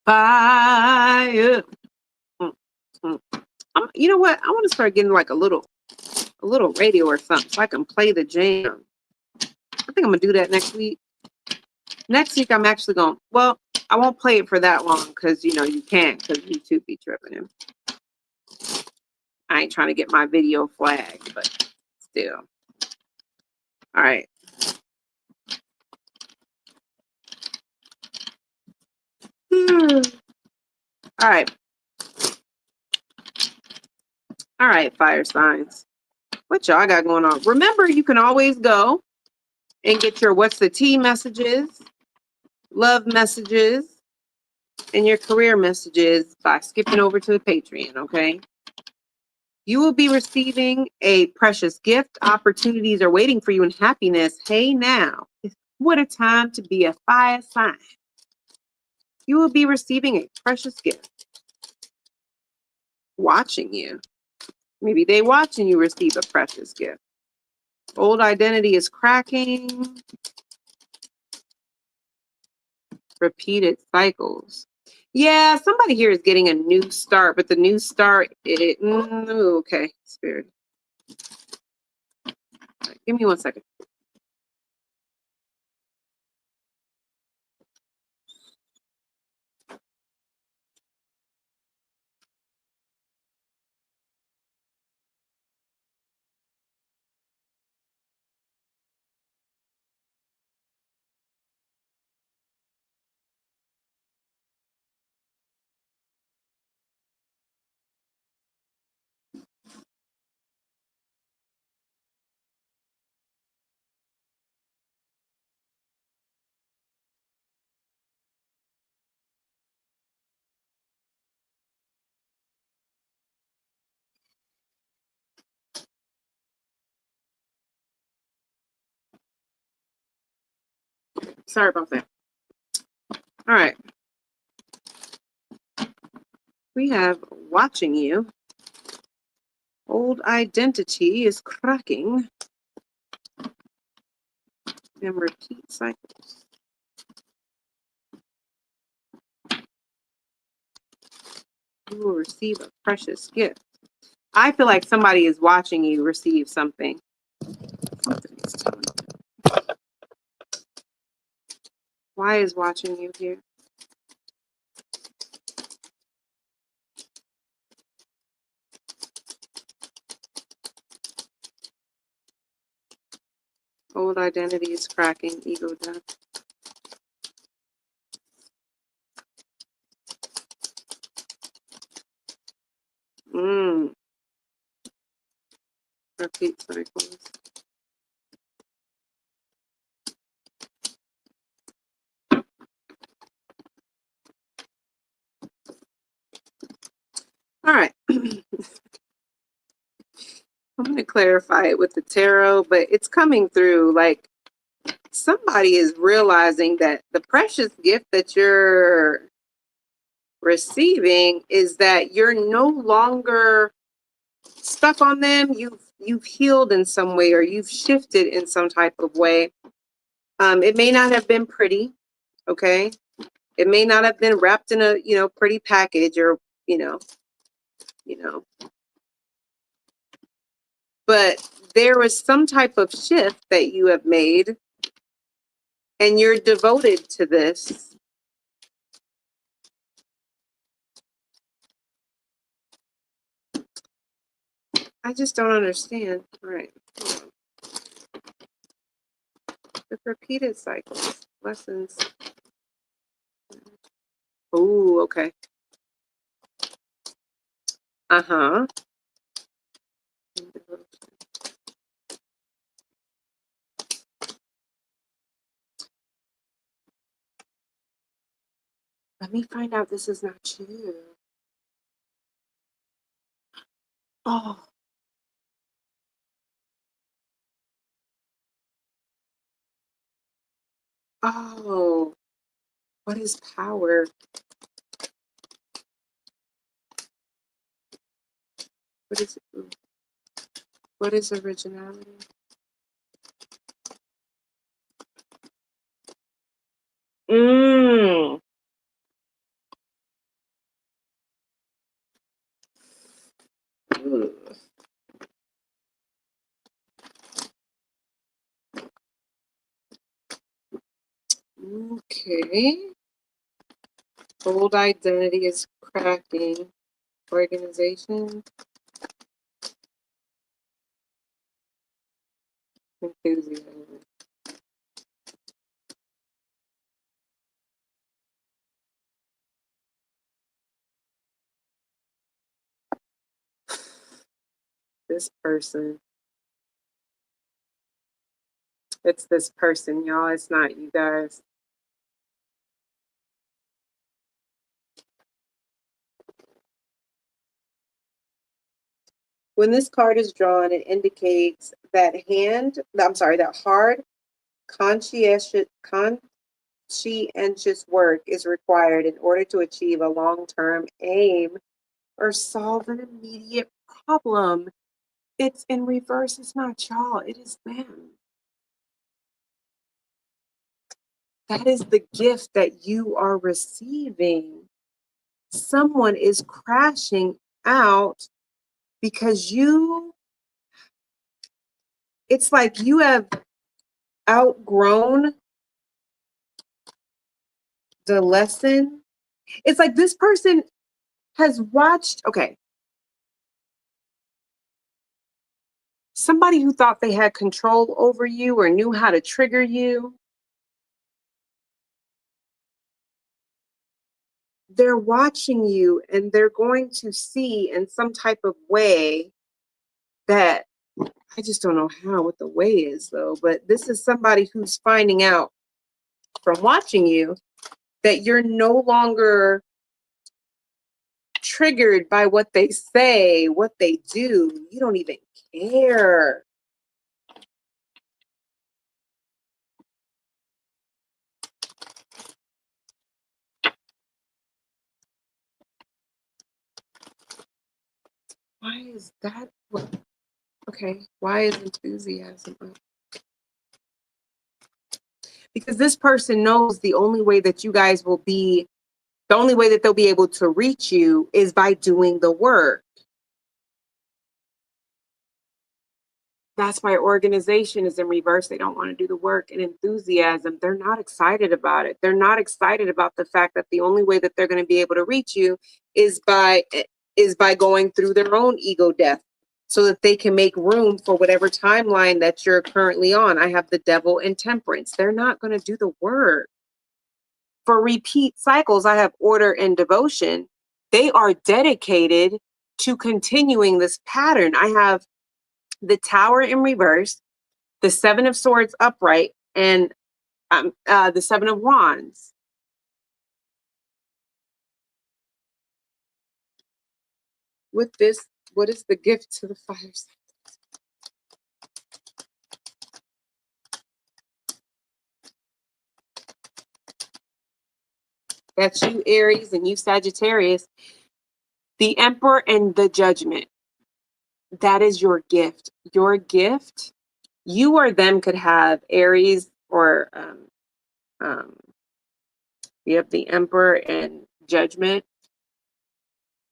[SPEAKER 1] Fire. You know what? I want to start getting like a little radio or something so I can play the jam. I think I'm gonna do that next week. Next week I'm actually going. Well, I won't play it for that long because you can't because YouTube be tripping him. I ain't trying to get my video flagged, but still. All right. All right. All right, fire signs. What y'all got going on? Remember, you can always go and get your what's the tea messages, love messages, and your career messages by skipping over to the Patreon, okay? You will be receiving a precious gift. Opportunities are waiting for you in happiness. Hey now, what a time to be a fire sign. You will be receiving a precious gift. Watching you. Maybe they watching you receive a precious gift. Old identity is cracking. Repeated cycles. Yeah, somebody here is getting a new start, but the new start, okay, Spirit. Right, give me 1 second. Sorry about that. All right. We have watching you. Old identity is cracking. And repeat cycles. You will receive a precious gift. I feel like somebody is watching you receive something. Why is watching you here? Old identity is cracking. Ego death. Repeat cycles. All right. clarify it with the tarot, but it's coming through. Like somebody is realizing that the precious gift that you're receiving is that you're no longer stuck on them. You've healed in some way, or you've shifted in some type of way. It may not have been pretty, okay? It may not have been wrapped in a, pretty package, or, but there was some type of shift that you have made, and you're devoted to this. I just don't understand. All right. The repeated cycles, lessons. Oh, okay. Uh-huh. Let me find out this is not you. Oh. Oh. What is power? What is originality? Mm. Okay. Old identity is cracking. Organization. Enthusiasm. This person. It's this person, y'all. It's not you guys. When this card is drawn, it indicates that that hard, conscientious work is required in order to achieve a long-term aim or solve an immediate problem. It's in reverse. It's not y'all. It is them. That is the gift that you are receiving. Someone is crashing out because it's like you have outgrown the lesson. It's like this person has watched, okay, somebody who thought they had control over you or knew how to trigger you. They're watching you, and they're going to see in some type of way that, I just don't know what the way is though, but this is somebody who's finding out from watching you that you're no longer triggered by what they say, what they do. You don't even care. Why is that? Okay, why is enthusiasm up? Because this person knows the only way that they'll be able to reach you is by doing the work. That's why organization is in reverse. They don't want to do the work. And enthusiasm, they're not excited about it. They're not excited about the fact that the only way that they're going to be able to reach you is by going through their own ego death, so that they can make room for whatever timeline that you're currently on. I have the Devil and Temperance. They're not going to do the work. For repeat cycles, I have Order and Devotion. They are dedicated to continuing this pattern. I have the Tower in reverse, the Seven of Swords upright, and the Seven of Wands. With this, what is the gift to the fire signs? That's you, Aries, and you, Sagittarius. The Emperor and the Judgment. That is your gift. Your gift, you or them could have Aries or you have the Emperor and Judgment.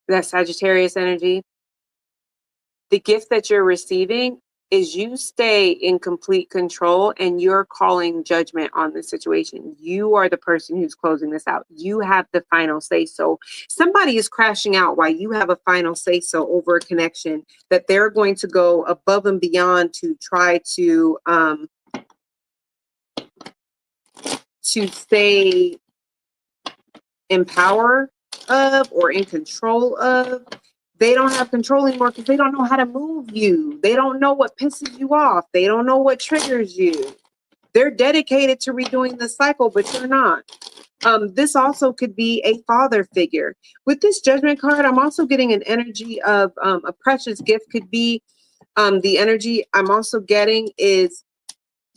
[SPEAKER 1] That Sagittarius energy. The gift that you're receiving is you stay in complete control and you're calling judgment on the situation. You are the person who's closing this out. You have the final say so. Somebody is crashing out while you have a final say so over a connection that they're going to go above and beyond to try to stay in power of or in control of. They don't have control anymore because they don't know how to move you. They don't know what pisses you off. They don't know what triggers you. They're dedicated to redoing the cycle, but you're not. This also could be a father figure. With this Judgment card, I'm also getting an energy of a precious gift could be the energy I'm also getting is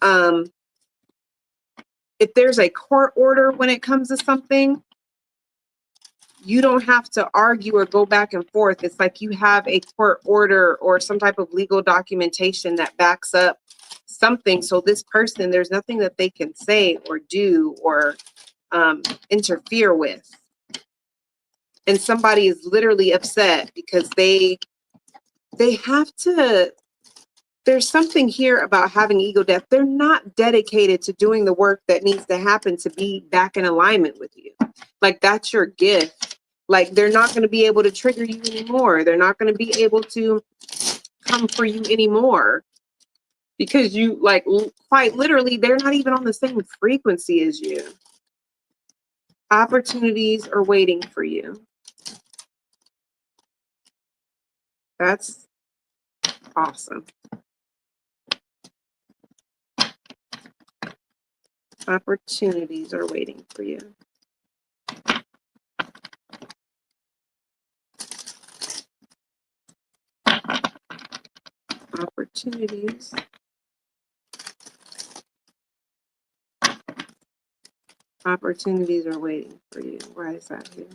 [SPEAKER 1] if there's a court order when it comes to something, you don't have to argue or go back and forth. It's like you have a court order or some type of legal documentation that backs up something. So this person, there's nothing that they can say or do or interfere with. And somebody is literally upset because they have to, there's something here about having ego death. They're not dedicated to doing the work that needs to happen to be back in alignment with you. Like that's your gift. Like they're not going to be able to trigger you anymore. They're not going to be able to come for you anymore because you like quite literally, they're not even on the same frequency as you. Opportunities are waiting for you. That's awesome. Opportunities are waiting for you. Opportunities. Opportunities are waiting for you. Why is that here?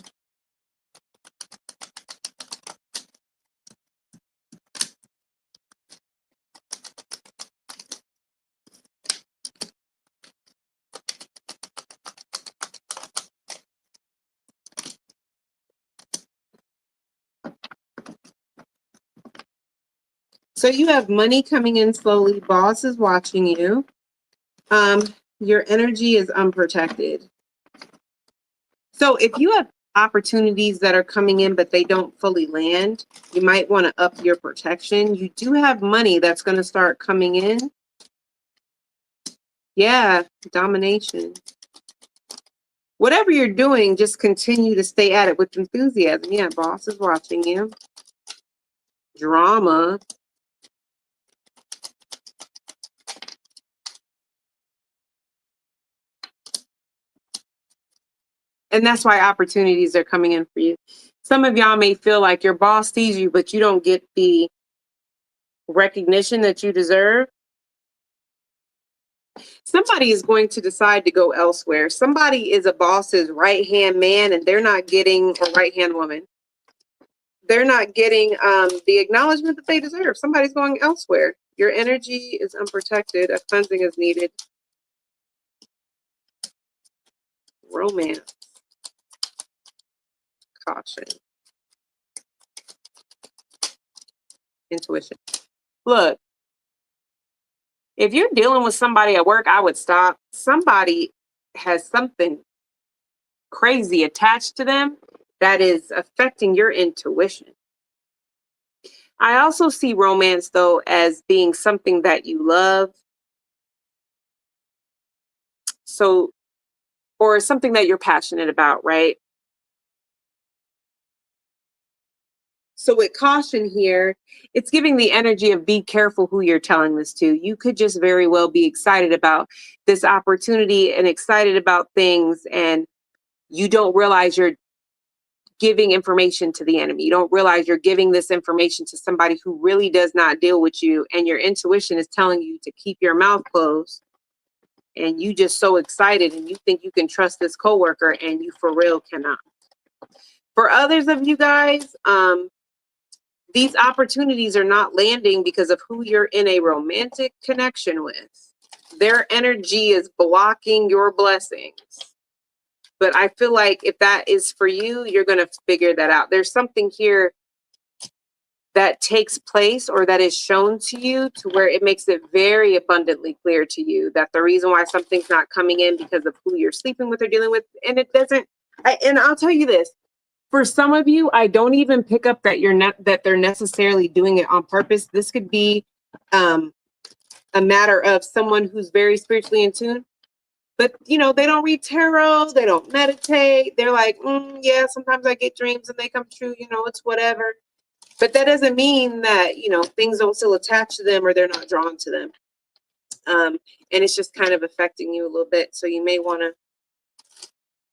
[SPEAKER 1] So you have money coming in slowly. Boss is watching you. Your energy is unprotected. So if you have opportunities that are coming in, but they don't fully land, you might want to up your protection. You do have money that's going to start coming in. Yeah, domination. Whatever you're doing, just continue to stay at it with enthusiasm. Yeah, boss is watching you. Drama. And that's why opportunities are coming in for you. Some of y'all may feel like your boss sees you, but you don't get the recognition that you deserve. Somebody is going to decide to go elsewhere. Somebody is a boss's right-hand man and they're not getting, or right-hand woman, they're not getting the acknowledgement that they deserve. Somebody's going elsewhere. Your energy is unprotected. A cleansing is needed. Romance. Caution. Intuition. Look, if you're dealing with somebody at work, I would stop. Somebody has something crazy attached to them that is affecting your intuition. I also see romance, though, as being something that you love. So, or something that you're passionate about, right? So with caution here, it's giving the energy of be careful who you're telling this to. You could just very well be excited about this opportunity and excited about things, and you don't realize you're giving information to the enemy. You don't realize you're giving this information to somebody who really does not deal with you, and your intuition is telling you to keep your mouth closed. and you just so excited and you think you can trust this coworker and you for real cannot. For others of you guys, these opportunities are not landing because of who you're in a romantic connection with. Their energy is blocking your blessings. But I feel like if that is for you, you're going to figure that out. There's something here that takes place or that is shown to you to where it makes it very abundantly clear to you that the reason why something's not coming in because of who you're sleeping with or dealing with, and it doesn't, and I'll tell you this, for some of you, I don't even pick up that that they're necessarily doing it on purpose. This could be a matter of someone who's very spiritually in tune, but they don't read tarot, they don't meditate. They're like, yeah, sometimes I get dreams and they come true, it's whatever. But that doesn't mean that, things don't still attach to them or they're not drawn to them. And it's just kind of affecting you a little bit. So you may want to,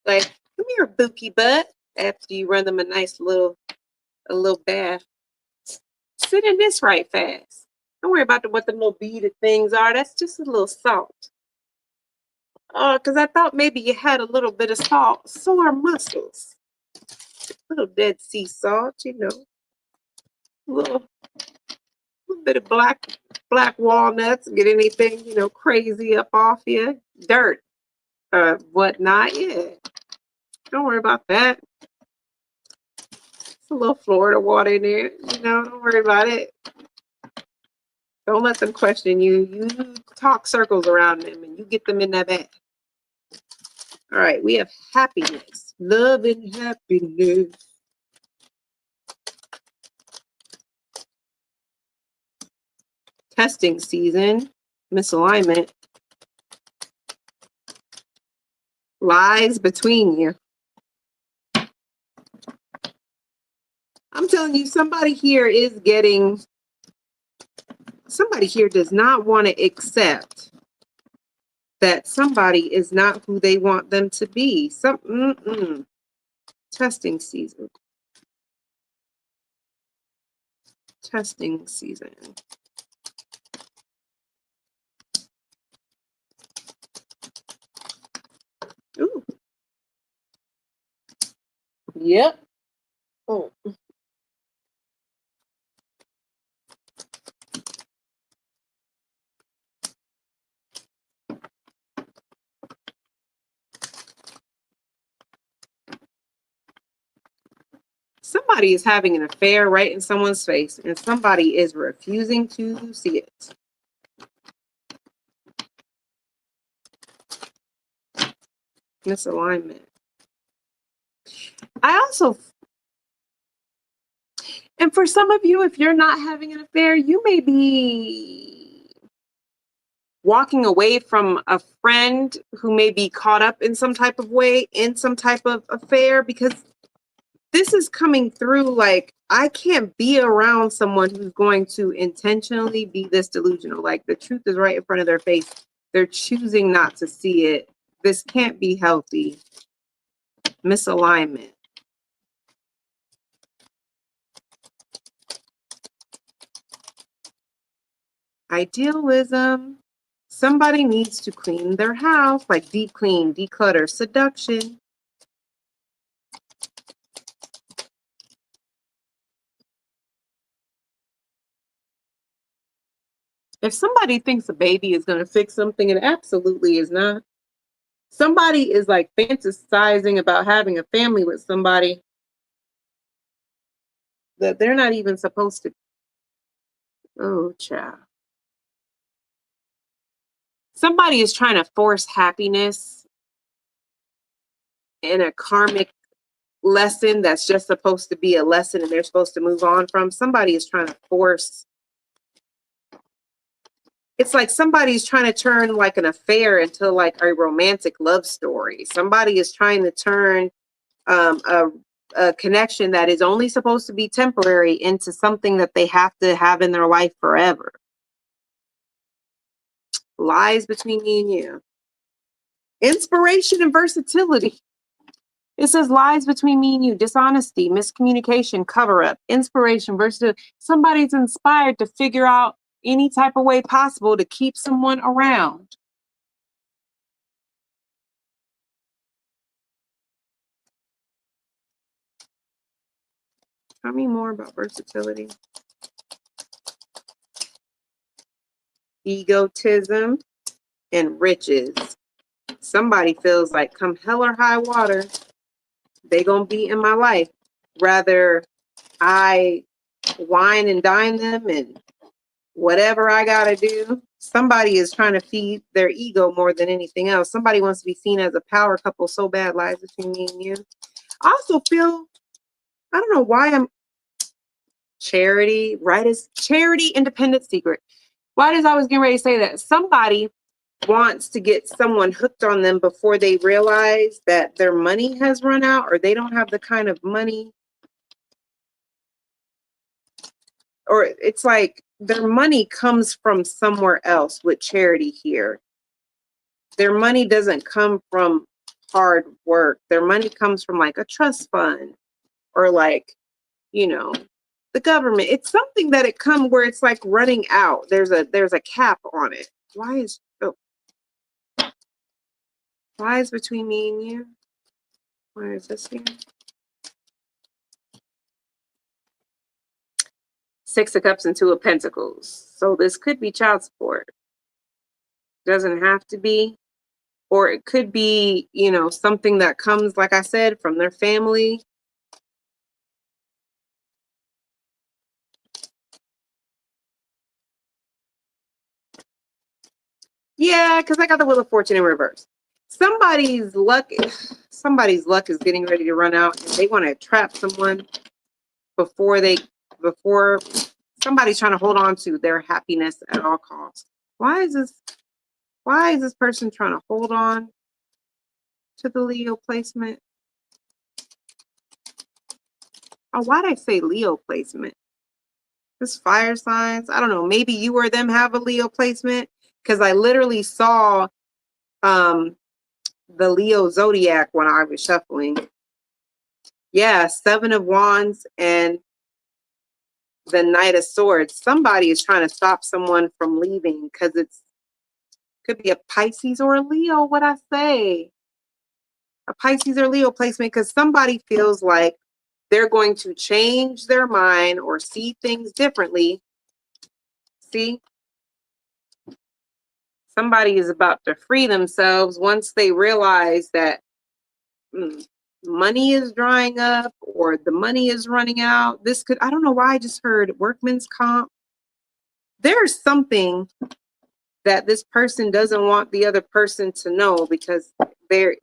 [SPEAKER 1] like, come here, bookie butt, after you run them a little bath. Sit in this right fast. Don't worry about what the little beaded things are. That's just a little salt. Because I thought maybe you had a little bit of salt, sore muscles. A little Dead Sea salt, a little bit of black walnuts. Get anything, crazy up off you. Dirt, whatnot. Yeah. Don't worry about that. It's a little Florida water in there. Don't worry about it. Don't let them question you. You talk circles around them and you get them in that bag. All right, we have happiness, love and happiness. Testing season, misalignment, lies between you. I'm telling you, somebody here does not want to accept that somebody is not who they want them to be. Testing season. Testing season. Ooh. Yep. Oh. Somebody is having an affair right in someone's face, and somebody is refusing to see it. Misalignment. And for some of you, if you're not having an affair, you may be walking away from a friend who may be caught up in some type of way, in some type of affair, because this is coming through like, I can't be around someone who's going to intentionally be this delusional. Like, the truth is right in front of their face. They're choosing not to see it. This can't be healthy. Misalignment. Idealism. Somebody needs to clean their house, like deep clean, declutter, seduction. If somebody thinks a baby is going to fix something, it absolutely is not. Somebody is like fantasizing about having a family with somebody that they're not even supposed to. Oh, child. Somebody is trying to force happiness in a karmic lesson that's just supposed to be a lesson and they're supposed to move on from. Somebody is trying to force. It's like somebody's trying to turn like an affair into like a romantic love story. Somebody is trying to turn a connection that is only supposed to be temporary into something that they have to have in their life forever. Lies between me and you. Inspiration and versatility. It says lies between me and you, dishonesty, miscommunication, cover up, inspiration, versatility. Somebody's inspired to figure out any type of way possible to keep someone around. Tell me more about versatility. Egotism and riches. Somebody feels like come hell or high water, they gonna be in my life. Rather I wine and dine them and whatever I gotta do. Somebody is trying to feed their ego more than anything else. Somebody wants to be seen as a power couple so bad, lies between me and you. I also feel, I don't know why I'm charity, right? Is charity, independent, secret. Why does I was getting ready to say that? Somebody wants to get someone hooked on them before they realize that their money has run out or they don't have the kind of money. Or it's like their money comes from somewhere else with charity here. Their money doesn't come from hard work. Their money comes from like a trust fund or like, you know, the government. It's something that it come where it's like running out. There's a cap on it. Why is between me and you? Why is this here? Six of Cups and Two of Pentacles. So this could be child support. Doesn't have to be. Or it could be, you know, something that comes, like I said, from their family. Yeah, because I got the Wheel of Fortune in reverse. Somebody's luck is getting ready to run out. And they want to trap someone before somebody's trying to hold on to their happiness at all costs. Why is this person trying to hold on to the Leo placement? Oh, why did I say Leo placement? This fire signs. I don't know. Maybe you or them have a Leo placement because I literally saw the Leo zodiac when I was shuffling. Yeah, Seven of Wands and the Knight of Swords. Somebody is trying to stop someone from leaving because could be a Pisces or a Leo. What I say? A Pisces or Leo placement because somebody feels like they're going to change their mind or see things differently. See? Somebody is about to free themselves once they realize that money is drying up or the money is running out. I don't know why I just heard workman's comp. There's something that this person doesn't want the other person to know because they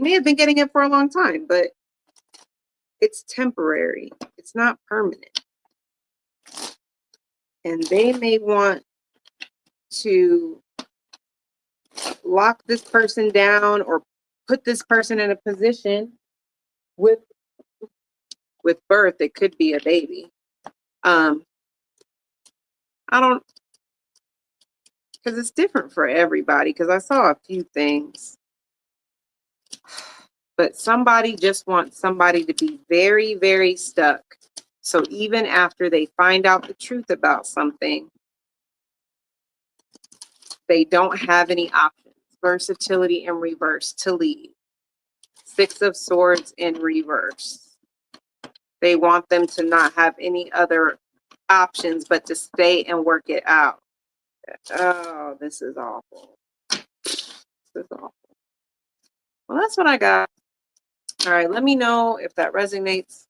[SPEAKER 1] may have been getting it for a long time, but it's temporary. It's not permanent. And they may want to lock this person down or put this person in a position with birth. It could be a baby. I don't, because it's different for everybody, because I saw a few things. But somebody just wants somebody to be very, very stuck. So even after they find out the truth about something, they don't have any options. Versatility in reverse to leave. Six of Swords in reverse. They want them to not have any other options but to stay and work it out. Oh, this is awful. This is awful. Well, that's what I got. All right, let me know if that resonates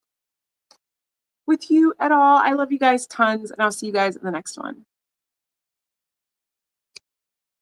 [SPEAKER 1] with you at all. I love you guys tons, and I'll see you guys in the next one.